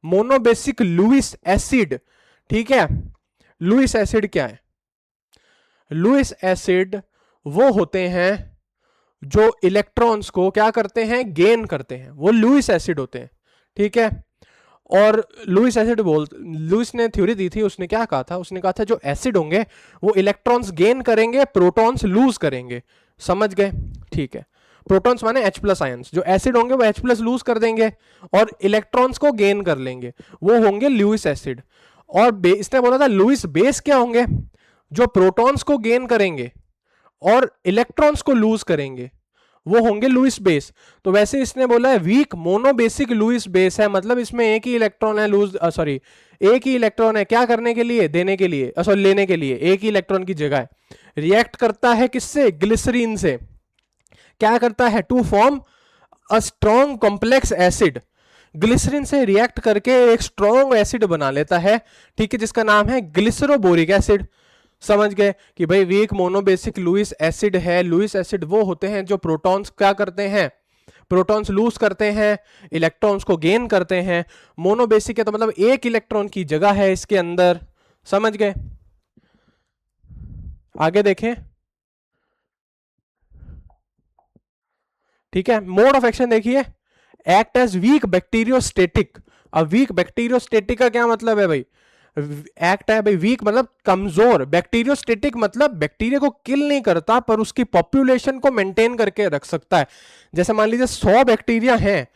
मोनोबेसिक लुइस एसिड। ठीक है, लुइस एसिड क्या है, लुइस एसिड वो होते हैं जो इलेक्ट्रॉन्स को क्या करते हैं, गेन करते हैं, वो लुइस एसिड होते हैं। ठीक है, और लुइस एसिड लुइस ने थ्योरी दी थी, उसने क्या कहा था, उसने कहा था जो एसिड होंगे वो इलेक्ट्रॉन्स गेन करेंगे, प्रोटॉन्स लूज करेंगे। समझ गए। ठीक है, प्रोटॉन्स माने H+ आयंस, जो एसिड होंगे वो H+ लूज कर देंगे और इलेक्ट्रॉन्स को गेन कर लेंगे, वो होंगे लुइस एसिड। और इसने बोला था लुइस बेस क्या होंगे, जो प्रोटॉन्स को गेन करेंगे और इलेक्ट्रॉन्स को लूज करेंगे, वो होंगे लुइस बेस। तो वैसे इसने बोला है वीक मोनोबेसिक लुइस बेस है, मतलब इसमें एक ही इलेक्ट्रॉन है, सॉरी एक ही इलेक्ट्रॉन है क्या करने के लिए, देने के लिए, सॉरी लेने के लिए, एक ही इलेक्ट्रॉन की जगह है। रिएक्ट करता है किससे, ग्लिसरीन से। क्या करता है, to form a strong complex acid, glycerine से रिएक्ट करके एक स्ट्रॉन्ग एसिड बना लेता है। ठीक है, जिसका नाम है ग्लिसरोबोरिक एसिड। समझ गए कि भाई वीक मोनोबेसिक लुइस एसिड है। लुइस एसिड वो होते हैं जो प्रोटॉन्स क्या करते हैं, प्रोटॉन्स लूज करते हैं, इलेक्ट्रॉन्स को गेन करते हैं। मोनोबेसिक है तो मतलब एक इलेक्ट्रॉन की जगह है इसके अंदर। समझ गए। आगे देखें। ठीक है, मोड ऑफ एक्शन देखिए, एक्ट एज वीक बैक्टीरियोस्टेटिक। अब वीक बैक्टीरियोस्टेटिक का क्या मतलब है भाई, एक्ट है भाई वीक मतलब कमजोर, बैक्टीरियोस्टेटिक मतलब बैक्टीरिया को किल नहीं करता पर उसकी पॉपुलेशन को मेंटेन करके रख सकता है। जैसे मान लीजिए 100 बैक्टीरिया हैं,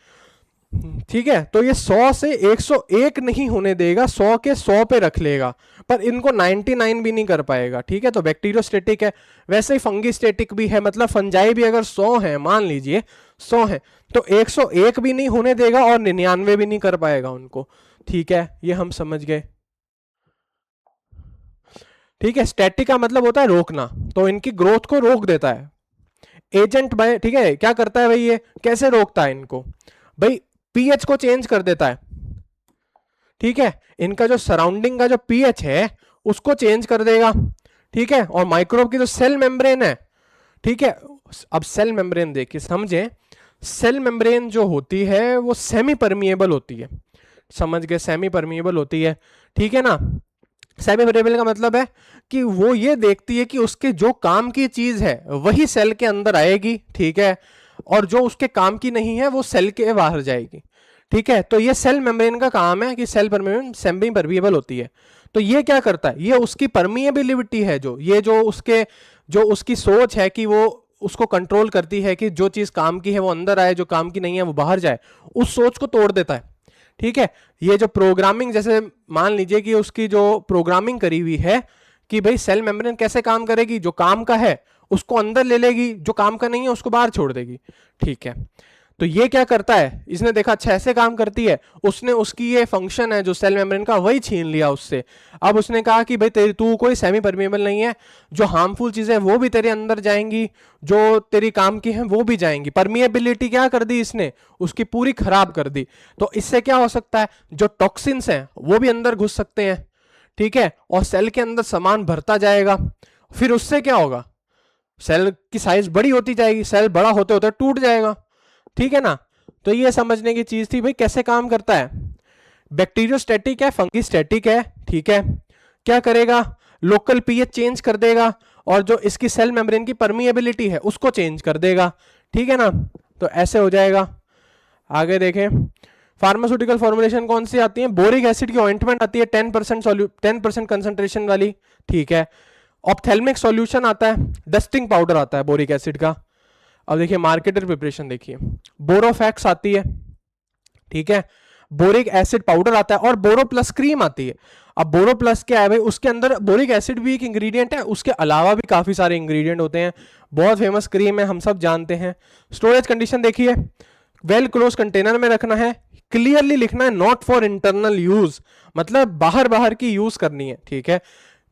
ठीक है, तो ये 100 से 101 नहीं होने देगा, 100 के 100 पे रख लेगा, पर इनको 99 भी नहीं कर पाएगा। ठीक है, तो बैक्टीरियोस्टेटिक है। वैसे ही फंगीस्टेटिक भी है, मतलब फंजाई भी अगर 100 है, मान लीजिए 100 है, तो 101 भी नहीं होने देगा और 99 भी नहीं कर पाएगा उनको। ठीक है, ये हम समझ गए। ठीक है, स्टैटिक का मतलब होता है रोकना, तो इनकी ग्रोथ को रोक देता है एजेंट भाई। ठीक है, क्या करता है भाई, ये कैसे रोकता है इनको भाई, पीएच को चेंज कर देता है। ठीक है, इनका जो सराउंडिंग का जो पीएच है उसको चेंज कर देगा। ठीक है, और माइक्रोब की जो सेल मेम्ब्रेन है, ठीक है, अब सेल मेम्ब्रेन देखिए समझे, सेल मेम्ब्रेन जो होती है वो सेमी परमिएबल होती है। समझ गए, सेमी परमिएबल होती है। ठीक है ना, सेमी परमिएबल का मतलब है कि वो ये देखती है कि उसके जो काम की चीज है वही सेल के अंदर आएगी। ठीक है, और जो उसके काम की नहीं है वो सेल के बाहर जाएगी। ठीक है, तो ये सेल मेम्ब्रेन का काम है कि सेल मेम्ब्रेन सेमी परमिएबल होती है। तो ये क्या करता है, ये उसकी परमिएबिलिटी है, जो ये जो उसकी सोच है कि वो उसको कंट्रोल करती है कि जो चीज काम की है वो अंदर आए, जो काम की नहीं है वो बाहर जाए, उस सोच को तोड़ देता है। ठीक है, ये जो प्रोग्रामिंग, जैसे मान लीजिए कि उसकी जो प्रोग्रामिंग करी हुई है कि भाई सेल मेम्ब्रेन कैसे काम करेगी, जो काम का है उसको अंदर ले लेगी, जो काम का नहीं है उसको बाहर छोड़ देगी। ठीक है, तो ये क्या करता है, इसने देखा अच्छा ऐसे काम करती है, उसने उसकी ये फंक्शन है जो सेल मेम्ब्रेन का वही छीन लिया उससे। अब उसने कहा कि भाई तेरी तू कोई सेमी परमिएबल नहीं है, जो हार्मफुल चीजें वो भी तेरे अंदर जाएंगी, जो तेरी काम की हैं वो भी जाएंगी। परमिएबिलिटी क्या कर दी इसने, उसकी पूरी खराब कर दी। तो इससे क्या हो सकता है, जो टॉक्सिन्स हैं वो भी अंदर घुस सकते हैं। ठीक है, और सेल के अंदर सामान भरता जाएगा, फिर उससे क्या होगा, सेल की साइज बड़ी होती जाएगी, सेल बड़ा होते होते टूट जाएगा। ठीक है ना, तो ये समझने की चीज थी भाई कैसे काम करता है। बैक्टीरियोस्टैटिक है, फंगीस्टैटिक है। ठीक है, क्या करेगा, लोकल पीएच चेंज कर देगा, और जो इसकी सेल मेम्ब्रेन की परमिएबिलिटी है उसको चेंज कर देगा। ठीक है ना, तो ऐसे हो जाएगा। आगे देखें, फार्मास्यूटिकल फॉर्मुलेशन कौन सी आती है, बोरिक एसिड की ऑइंटमेंट आती है 10% कंसंट्रेशन वाली। ठीक है, ऑप्थेल्मिक सॉल्यूशन आता है, डस्टिंग पाउडर आता है बोरिक एसिड का। अब देखिए मार्केटर प्रिपरेशन देखिए, बोरोफैक्स आती है। ठीक है, बोरिक एसिड पाउडर आता है, और बोरो प्लस क्रीम आती है। अब बोरो प्लस क्या है भाई, उसके अंदर बोरिक एसिड भी एक इंग्रेडिएंट है, उसके अलावा भी काफी सारे इंग्रेडिएंट होते हैं। बहुत फेमस क्रीम है, हम सब जानते हैं। स्टोरेज कंडीशन देखिए, वेल क्लोज कंटेनर में रखना है, क्लियरली लिखना है नॉट फॉर इंटरनल यूज, मतलब बाहर बाहर की यूज करनी है। ठीक है,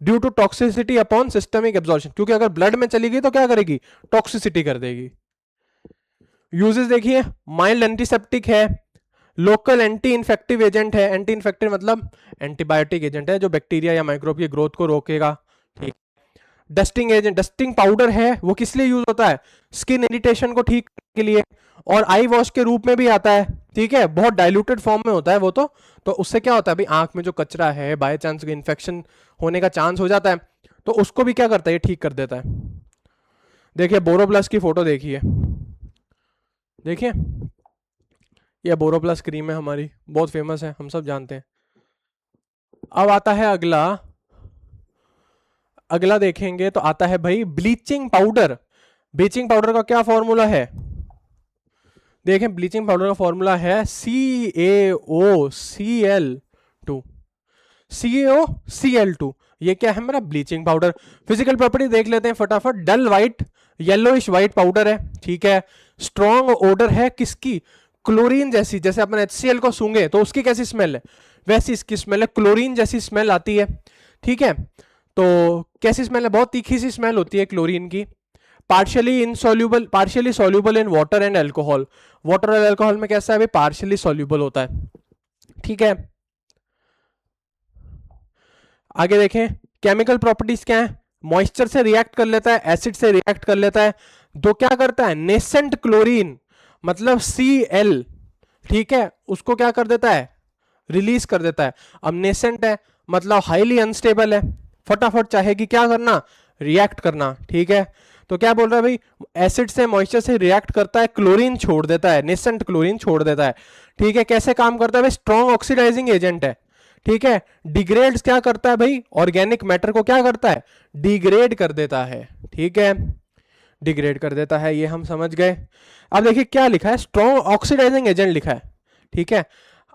due to toxicity upon systemic absorption, क्योंकि अगर ब्लड में चली गई तो क्या करेगी, टॉक्सिसिटी कर देगी। यूजेस देखिए, माइल्ड एंटीसेप्टिक है, लोकल एंटी इन्फेक्टिव एजेंट है। एंटी इन्फेक्टिव मतलब एंटीबायोटिक एजेंट है जो बैक्टीरिया या माइक्रोब की ग्रोथ को रोकेगा। ठीक, डस्टिंग एजेंट, डस्टिंग पाउडर है, वो किस लिए यूज होता है, स्किन इरिटेशन को ठीक करने के लिए, और आई वॉश के रूप में भी आता है। ठीक है, बहुत डाइल्यूटेड फॉर्म में होता है वो तो उससे क्या होता है भाई, आंख में जो कचरा है बाय चांस इन्फेक्शन होने का चांस हो जाता है, तो उसको भी क्या करता है, ये ठीक कर देता है। देखिए बोरोप्लस की फोटो देखिए, देखिए ये बोरोप्लस क्रीम है हमारी, बहुत फेमस है, हम सब जानते हैं। अब आता है अगला, अगला देखेंगे तो आता है भाई ब्लीचिंग पाउडर। ब्लीचिंग पाउडर का क्या फॉर्मूला है, देखें ब्लीचिंग पाउडर का फॉर्मूला है CaOCl2। CaOCl2, ये क्या है मेरा, ब्लीचिंग पाउडर। फिजिकल प्रॉपर्टी देख लेते हैं फटाफट, डल व्हाइट, येलोइश व्हाइट पाउडर है। ठीक है, स्ट्रॉन्ग ओडर है किसकी, क्लोरीन जैसी, जैसे अपन HCl को सूंघे तो उसकी कैसी स्मेल है, वैसी इसकी स्मेल है, क्लोरीन जैसी स्मेल आती है। ठीक है, तो कैसी स्मेल है, बहुत तीखी सी स्मेल होती है क्लोरीन की। Partially insoluble, partially soluble in water and alcohol, water और अल्कोहल में कैसा है भाई, पार्शियली सॉल्यूबल होता है। ठीक है, आगे देखें, केमिकल प्रॉपर्टीज क्या है, मॉइस्चर से रिएक्ट कर लेता है, एसिड से रिएक्ट कर लेता है, तो क्या करता है, नेसेंट क्लोरीन मतलब Cl, ठीक है, उसको क्या कर देता है, रिलीज कर देता है। अब नेसेंट है मतलब हाईली अनस्टेबल है, फटाफट चाहेगी क्या करना, रिएक्ट करना। ठीक है, तो क्या बोल रहा है भाई, एसिड से मॉइस्चर से रिएक्ट करता है, क्लोरीन छोड़ देता है, नेसेंट क्लोरीन छोड़ देता है। ठीक है, कैसे काम करता है भाई, स्ट्रॉन्ग ऑक्सीडाइजिंग एजेंट है। ठीक है, डिग्रेड्स क्या करता है भाई, ऑर्गेनिक मैटर को क्या करता है, डिग्रेड कर देता है। ठीक है, डिग्रेड कर देता है, ये हम समझ गए। अब देखिए क्या लिखा है, स्ट्रॉन्ग ऑक्सीडाइजिंग एजेंट लिखा है। ठीक है,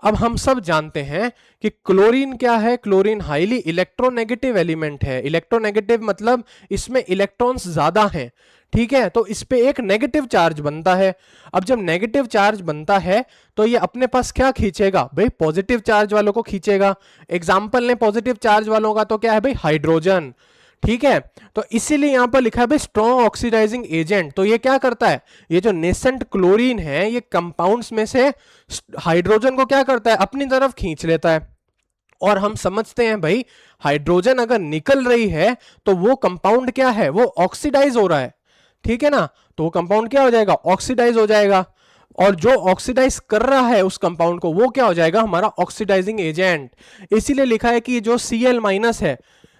अब हम सब जानते हैं कि क्लोरीन क्या है, क्लोरीन हाईली इलेक्ट्रोनेगेटिव एलिमेंट है। इलेक्ट्रोनेगेटिव मतलब इसमें इलेक्ट्रॉन्स ज्यादा हैं। ठीक है, तो इस पे एक नेगेटिव चार्ज बनता है। अब जब नेगेटिव चार्ज बनता है तो ये अपने पास क्या खींचेगा भाई, पॉजिटिव चार्ज वालों को खींचेगा। एग्जाम्पल ने पॉजिटिव चार्ज वालों का तो क्या है भाई, हाइड्रोजन। ठीक है, तो इसीलिए यहां पर लिखा है भाई स्ट्रॉन्ग ऑक्सीडाइजिंग एजेंट। तो ये क्या करता है, ये जो नेसेंट क्लोरीन है ये कंपाउंड्स में से हाइड्रोजन को क्या करता है, अपनी तरफ खींच लेता है। और हम समझते हैं भाई हाइड्रोजन अगर निकल रही है तो वो कंपाउंड क्या है, वो ऑक्सीडाइज हो रहा है। ठीक है ना, तो वो कंपाउंड क्या हो जाएगा, ऑक्सीडाइज हो जाएगा। और जो ऑक्सीडाइज कर रहा है उस कंपाउंड को वो क्या हो जाएगा, हमारा ऑक्सीडाइजिंग एजेंट। इसीलिए लिखा है कि जो Cl माइनस है,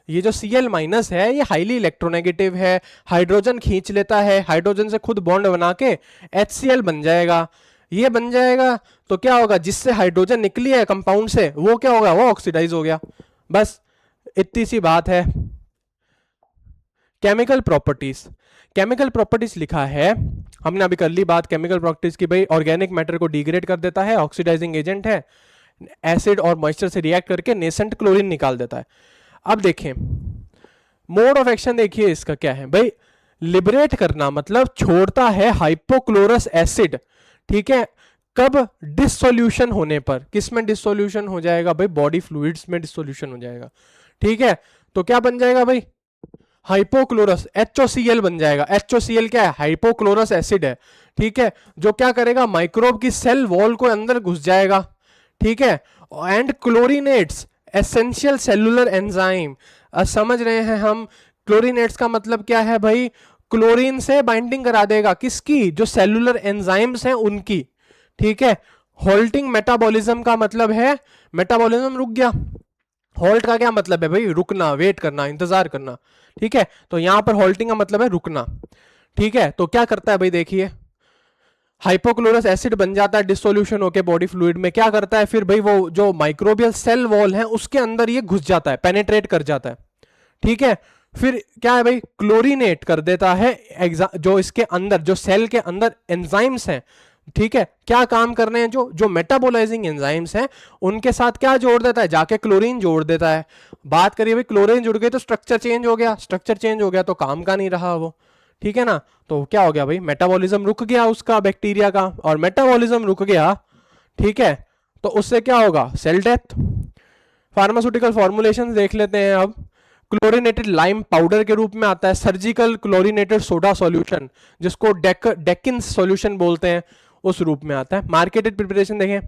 ये जो Cl माइनस है ये हाईली इलेक्ट्रोनेगेटिव है, हाइड्रोजन खींच लेता है, हाइड्रोजन से खुद बॉन्ड बना के HCl बन जाएगा। ये बन जाएगा तो क्या होगा, जिससे हाइड्रोजन निकली है कंपाउंड से वो क्या होगा, वो ऑक्सीडाइज हो गया। बस इतनी सी बात है। केमिकल प्रॉपर्टीज, केमिकल प्रॉपर्टीज लिखा है, हमने अभी कर ली बात केमिकल प्रॉपर्टीज की, भाई ऑर्गेनिक मैटर को डिग्रेड कर देता है, ऑक्सीडाइजिंग एजेंट है। एसिड और मॉइस्चर से रिएक्ट करके नेसेंट क्लोरीन निकाल देता है। अब देखें मोड ऑफ एक्शन, देखिए इसका क्या है भाई, लिबरेट करना मतलब छोड़ता है हाइपोक्लोरस एसिड, ठीक है। कब? डिसोल्यूशन होने पर। किस में डिसोल्यूशन हो जाएगा भाई? बॉडी फ्लूइड्स में डिसोल्यूशन हो जाएगा, ठीक है। तो क्या बन जाएगा भाई? हाइपोक्लोरस HOCl बन जाएगा। HOCl क्या है? हाइपोक्लोरस एसिड है, ठीक है, जो क्या करेगा, माइक्रोब की सेल वॉल को अंदर घुस जाएगा, ठीक है, एंड क्लोरीनेट्स एसेंशियल सेलुलर एंजाइम। समझ रहे हैं हम? क्लोरीनेट्स का मतलब क्या है भाई? क्लोरीन से बाइंडिंग करा देगा, किसकी? जो सेलुलर एंजाइम्स हैं उनकी, ठीक है। होल्टिंग मेटाबॉलिज्म का मतलब है मेटाबॉलिज्म रुक गया। होल्ट का क्या मतलब है भाई? रुकना, वेट करना, इंतजार करना, ठीक है। तो यहां पर होल्टिंग का मतलब है रुकना, ठीक है। तो क्या करता है भाई, देखिए हाइपोक्लोरस एसिड बन जाता है डिसोल्यूशन होके बॉडी फ्लूइड में। क्या करता है फिर भाई? वो जो माइक्रोबियल सेल वॉल है उसके अंदर ये घुस जाता है, पेनेट्रेट कर जाता है, ठीक है। फिर क्या है भाई? क्लोरीनेट कर देता है जो इसके अंदर, जो सेल के अंदर एंजाइम्स हैं, ठीक है, क्या काम कर रहे हैं, जो मेटाबोलाइजिंग एंजाइम्स हैं उनके साथ क्या जोड़ देता है? जाके क्लोरीन जोड़ देता है। बात करिए भाई, क्लोरीन जुड़ गई तो स्ट्रक्चर चेंज हो गया, स्ट्रक्चर चेंज हो गया तो काम का नहीं रहा वो, ठीक है ना। तो क्या हो गया भाई? मेटाबॉलिज्म रुक गया उसका, बैक्टीरिया का, और मेटाबॉलिज्म रुक गया, ठीक है, तो उससे क्या होगा? Cell death. फार्मास्यूटिकल फॉर्मुलेशन देख लेते हैं अब। क्लोरीनेटेड लाइम पाउडर के रूप में आता है, सर्जिकल क्लोरीनेटेड सोडा सॉल्यूशन, जिसको डेकिन सॉल्यूशन बोलते हैं, उस रूप में आता है। मार्केटेड प्रिपरेशन देखें,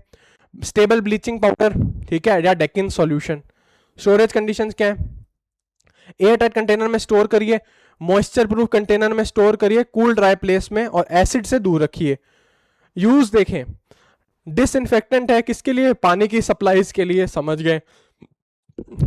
स्टेबल ब्लीचिंग पाउडर, ठीक है, या डेकिन सॉल्यूशन। स्टोरेज कंडीशंस क्या है? एयर टाइट कंटेनर में स्टोर करिए, मॉइस्चर प्रूफ कंटेनर में स्टोर करिए, कूल ड्राई प्लेस में, और एसिड से दूर रखिए। यूज देखें, डिसइंफेक्टेंट है, किसके लिए? पानी की सप्लाईज के लिए, समझ गए,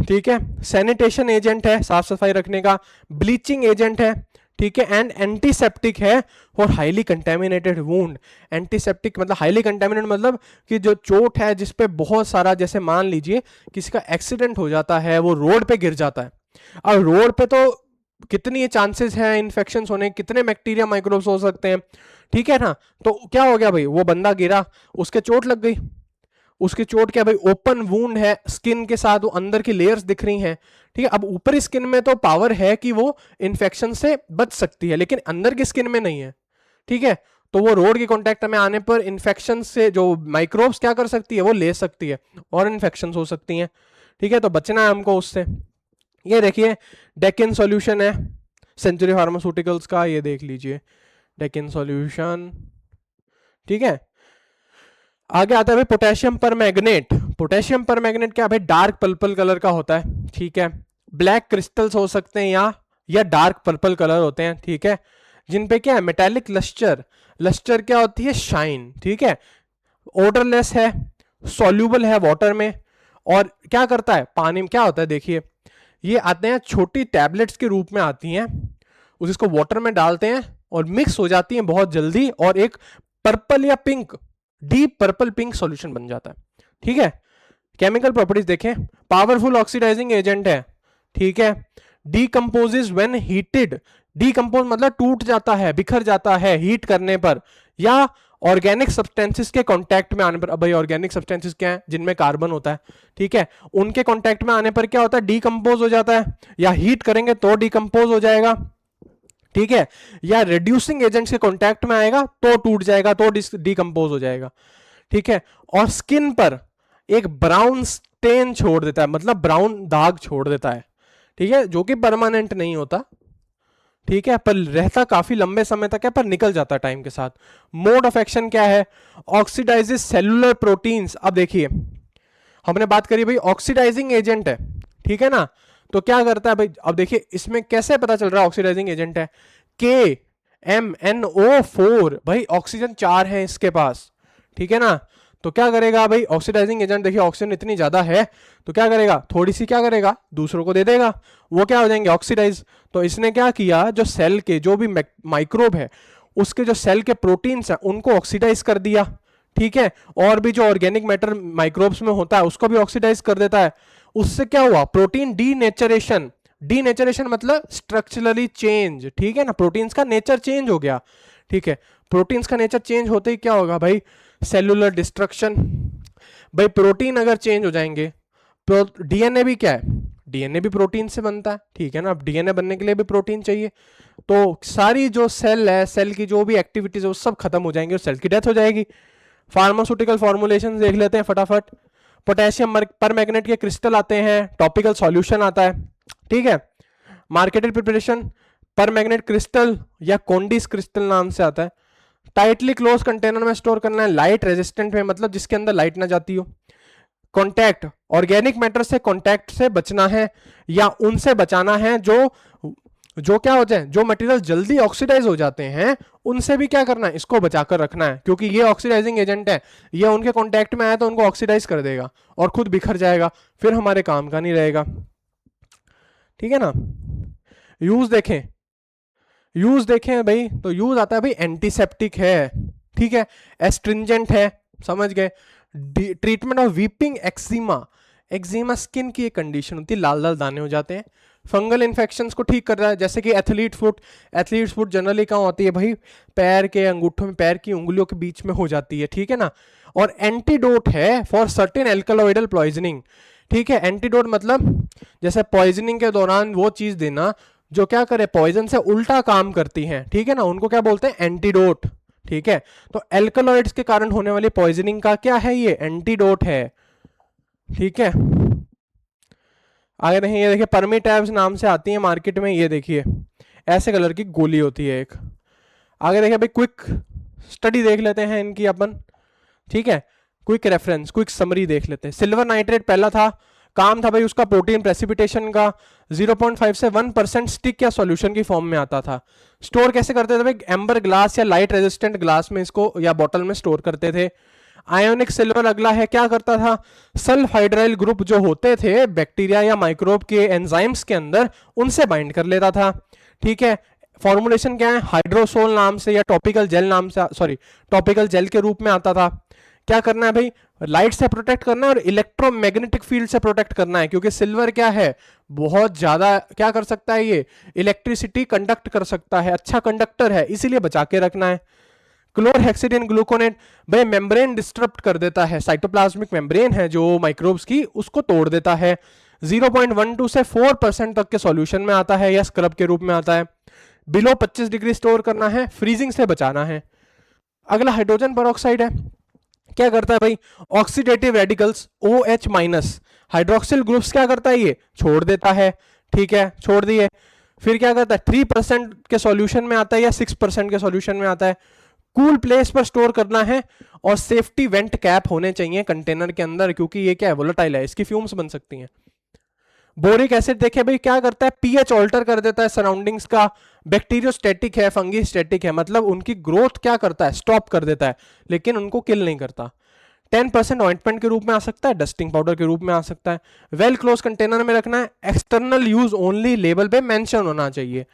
ठीक है। सैनिटेशन एजेंट है, साफ सफाई रखने का। ब्लीचिंग एजेंट है, ठीक है, एंड एंटीसेप्टिक है for highly contaminated wound. Antiseptic मतलब हाईली कंटेमिनेटेड मतलब कि जो चोट है जिसपे बहुत सारा, जैसे मान लीजिए किसी का एक्सीडेंट हो जाता है, वो रोड पे गिर जाता है, और रोड पे तो कितनी चांसेस हैं इन्फेक्शन होने, कितने बैक्टीरिया माइक्रोब्स हो सकते हैं, ठीक है ना। तो क्या हो गया भाई? वो बंदा गिरा, उसके चोट लग गई, उसकी चोट क्या भाई? ओपन वूंड है, स्किन के साथ वो अंदर की लेयर्स दिख रही हैं, ठीक है। अब ऊपरी स्किन में तो पावर है कि वो इन्फेक्शन से बच सकती है, लेकिन अंदर की स्किन में नहीं है, ठीक है। तो वो रोड के कांटेक्ट में आने पर इन्फेक्शन से जो माइक्रोब्स क्या कर सकती है? वो ले सकती है, और इन्फेक्शन हो सकती हैं, ठीक है। तो बचना है हमको उससे। ये देखिए डेकिन सॉल्यूशन है सेंचुरी फार्मास्यूटिकल्स का, ये देख लीजिए डेकिन सॉल्यूशन, ठीक है। आगे आता है भाई पोटेशियम परमैंगनेट। पोटेशियम परमैंगनेट क्या भाई? डार्क पर्पल कलर का होता है, ठीक है। ब्लैक क्रिस्टल्स हो सकते हैं या डार्क पर्पल कलर होते हैं, ठीक है, जिन पे क्या है? Metallic lustre. लस्टर क्या होती है? शाइन, ठीक है। ओडरलेस है, सॉल्यूबल है वाटर में, और क्या करता है? पानी में क्या होता है? देखिए ये आते हैं छोटी टैबलेट्स के रूप में आती हैं, उसको वाटर में डालते हैं और मिक्स हो जाती हैं बहुत जल्दी, और एक पर्पल या pink, deep purple pink solution बन जाता है, ठीक है। केमिकल प्रॉपर्टीज देखें, पावरफुल ऑक्सीडाइजिंग एजेंट है, ठीक है। डीकंपोजेस व्हेन हीटेड। डीकंपोज मतलब टूट जाता है, बिखर जाता है हीट करने पर, या ऑर्गेनिक सब्सटेंसेस के कांटेक्ट में आने पर। अब भाई ऑर्गेनिक सब्सटेंसेस क्या है? जिनमें कार्बन होता है, ठीक है, उनके कांटेक्ट में आने पर क्या होता है? डीकंपोज हो जाता है, या हीट करेंगे तो डीकंपोज हो जाएगा, ठीक है, या रिड्यूसिंग एजेंट्स के कांटेक्ट में आएगा तो टूट जाएगा, तो डीकंपोज हो जाएगा, ठीक है। और स्किन पर एक ब्राउन स्टेन छोड़ देता है, मतलब ब्राउन दाग छोड़ देता है, ठीक है, जो कि परमानेंट नहीं होता, ठीक है, पर रहता काफी लंबे समय तक है, पर निकल जाता है टाइम के साथ। मोड ऑफ एक्शन क्या है? Oxidises cellular proteins. अब देखिए हमने बात करी भाई ऑक्सीडाइजिंग एजेंट है, ठीक है ना। तो क्या करता है भाई? अब देखिए इसमें कैसे पता चल रहा है ऑक्सीडाइजिंग एजेंट है? KMnO4, भाई ऑक्सीजन 4 है इसके पास, ठीक है ना। तो क्या करेगा भाई ऑक्सीडाइजिंग एजेंट? देखिए ऑक्सीजन इतनी ज्यादा है तो क्या करेगा? थोड़ी सी क्या करेगा? दूसरों को दे देगा, वो क्या हो जाएंगे? ऑक्सीडाइज। तो इसने क्या किया, जो सेल के जो भी माइक्रोब है उसके जो सेल के प्रोटीन्स हैं उनको ऑक्सीडाइज कर दिया, ठीक है। और भी जो ऑर्गेनिक मैटर माइक्रोब्स में होता है उसको भी ऑक्सीडाइज कर देता है। उससे क्या हुआ? Protein denaturation. डीनेचरेशन मतलब स्ट्रक्चरली चेंज, ठीक है ना, प्रोटीन्स का नेचर चेंज हो गया, ठीक है। प्रोटीन्स का नेचर चेंज होते ही क्या होगा भाई? Cellular destruction. भाई प्रोटीन अगर चेंज हो जाएंगे, डीएनए भी क्या है, डीएनए भी प्रोटीन से बनता है, ठीक है ना। अब डीएनए बनने के लिए भी प्रोटीन चाहिए, तो सारी जो सेल है, सेल की जो भी एक्टिविटीज है वो सब खत्म हो जाएंगी और सेल की डेथ हो जाएगी। फार्मास्यूटिकल फॉर्मुलेशन देख लेते हैं फटाफट। पोटेशियम पर मैग्नेट के क्रिस्टल आते हैं, टॉपिकल सॉल्यूशन आता है, ठीक है। मार्केटेड प्रिपरेशन पर मैग्नेट क्रिस्टल या कोंडिस क्रिस्टल नाम से आता है। टाइटली क्लोज कंटेनर में स्टोर करना है, लाइट रेजिस्टेंट में, मतलब जिसके अंदर लाइट ना जाती हो। कॉन्टैक्ट, ऑर्गेनिक मैटर से कॉन्टैक्ट से बचना है या उनसे बचाना है जो क्या हो जाए, जो मटेरियल जल्दी ऑक्सीडाइज हो जाते हैं उनसे भी क्या करना है, इसको बचाकर रखना है, क्योंकि ये ऑक्सीडाइजिंग एजेंट है, ये उनके कांटेक्ट में आया तो उनको ऑक्सीडाइज कर देगा और खुद बिखर जाएगा, फिर हमारे काम का नहीं रहेगा, ठीक है ना। यूज देखें, यूज देखें भाई, तो यूज आता है भाई एंटीसेप्टिक है, ठीक है, एस्ट्रिंजेंट है, समझ गए। Treatment of weeping eczema, eczema skin की एक कंडीशन होती है, लाल लाल दाने हो जाते हैं। फंगल इन्फेक्शंस को ठीक कर रहा है, जैसे कि एथलीट फुट जनरली कहाँ होती है भाई, पैर के अंगूठों में, पैर की उंगलियों के बीच में हो जाती है, ठीक है ना। और एंटीडोट है फॉर सर्टेन एल्कलॉइडल पॉइजनिंग, ठीक है। एंटीडोट मतलब जैसे पॉइजनिंग के दौरान वो चीज देना जो क्या करे, पॉइजन से उल्टा काम करती है, ठीक है ना, उनको क्या बोलते हैं, एंटीडोट, ठीक है। तो एल्कलॉइड्स के कारण होने वाली पॉइजनिंग का क्या है, ये एंटीडोट है, ठीक है। आगे देखिए, ये देखिए परमीटैब्स नाम से आती है मार्केट में, ये देखिए ऐसे कलर की गोली होती है एक। आगे देखिए भाई क्विक स्टडी देख लेते हैं इनकी अपन, ठीक है। क्विक रेफरेंस, क्विक समरी देख लेते हैं। सिल्वर नाइट्रेट पहला था, काम था भाई उसका प्रोटीन प्रेसिपिटेशन का, 0.5 से 1% स्टिक या सॉल्यूशन की फॉर्म में आता था। स्टोर कैसे करते थे भाई, एम्बर ग्लास या लाइट रेजिस्टेंट ग्लास में इसको या बॉटल में स्टोर करते थे। आयोनिक सिल्वर अगला है, क्या करता था, सल्फ हाइड्राइल ग्रुप जो होते थे बैक्टीरिया या माइक्रोब के एंजाइम्स के अंदर, उनसे बाइंड कर लेता था, ठीक है। फॉर्मुलेशन क्या है, हाइड्रोसोल नाम से या टॉपिकल जेल नाम से, सॉरी टॉपिकल जेल के रूप में आता था। क्या करना है भाई, लाइट से प्रोटेक्ट करना है और इलेक्ट्रोमैग्नेटिक फील्ड से प्रोटेक्ट करना है, क्योंकि सिल्वर क्या है, बहुत ज्यादा क्या कर सकता है, ये इलेक्ट्रिसिटी कंडक्ट कर सकता है, अच्छा कंडक्टर है, इसीलिए बचा के रखना है। क्लोरहेक्सिडिन ग्लूकोनेट भाई मेम्ब्रेन डिस्टर्ब कर देता है, साइटोप्लाज्मिक मेम्ब्रेन है जो माइक्रोब्स की, उसको तोड़ देता है। 0.12 से 4% तक के सॉल्यूशन में आता है या स्क्रब के रूप में आता है। बिलो 25 डिग्री स्टोर करना है, फ्रीजिंग से बचाना है। अगला हाइड्रोजन पेरोक्साइड है, क्या करता है भाई, oxidative radicals OH- hydroxyl groups क्या करता है, ये छोड़ देता है, ठीक है, छोड़ दिए। फिर क्या करता है, 3% के सॉल्यूशन में आता है या 6% के सॉल्यूशन में आता है। कूल प्लेस पर स्टोर करना है और सेफ्टी वेंट कैप होने चाहिए कंटेनर के अंदर, क्योंकि ये क्या है, वोलेटाइल है, इसकी फ्यूम्स बन सकती हैं। बोरिक एसिड देखे भाई क्या करता है, पीएच ऑल्टर कर देता है सराउंडिंग्स का। बैक्टीरियोस्टैटिक है, फंगी स्टैटिक है, मतलब उनकी ग्रोथ क्या करता है, स्टॉप कर देता है, लेकिन उनको किल नहीं करता। 10% ऑइंटमेंट के रूप में आ सकता है, डस्टिंग पाउडर के रूप में आ सकता है। वेल क्लोज कंटेनर में रखना है, एक्सटर्नल यूज ओनली लेबल पे मेंशन होना चाहिए।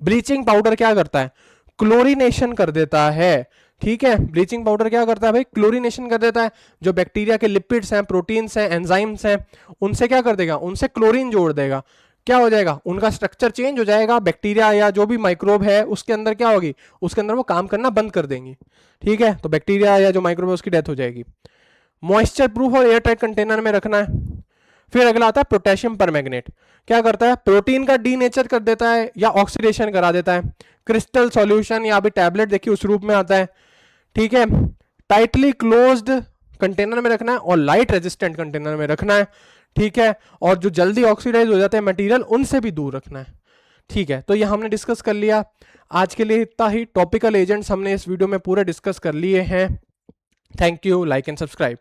ब्लीचिंग पाउडर क्या करता है, क्लोरीनेशन कर देता है, ठीक है। ब्लीचिंग पाउडर क्या करता है भाई, क्लोरीनेशन कर देता है, जो बैक्टीरिया के लिपिड्स हैं, प्रोटीन्स हैं, एंजाइम्स हैं, उनसे क्या कर देगा, उनसे क्लोरीन जोड़ देगा। क्या हो जाएगा, उनका स्ट्रक्चर चेंज हो जाएगा, बैक्टीरिया या जो भी माइक्रोब है उसके अंदर क्या होगी, उसके अंदर वो काम करना बंद कर देंगी, ठीक है। तो बैक्टीरिया या जो माइक्रोब है उसकी डेथ हो जाएगी। मॉइस्चर प्रूफ और एयर टाइट कंटेनर में रखना है। फिर अगला आता है पोटेशियम परमैंगनेट, क्या करता है, प्रोटीन का डीनेचर कर देता है या ऑक्सीडेशन करा देता है। क्रिस्टल सॉल्यूशन या अभी टैबलेट देखिए उस रूप में आता है, ठीक है। टाइटली क्लोज्ड कंटेनर में रखना है और लाइट रेजिस्टेंट कंटेनर में रखना है, ठीक है। और जो जल्दी ऑक्सीडाइज हो जाते हैं मटेरियल, उनसे भी दूर रखना है, ठीक है। तो ये हमने डिस्कस कर लिया, आज के लिए इतना ही। टॉपिकल एजेंट्स हमने इस वीडियो में पूरे डिस्कस कर लिए हैं। Thank you, like and subscribe.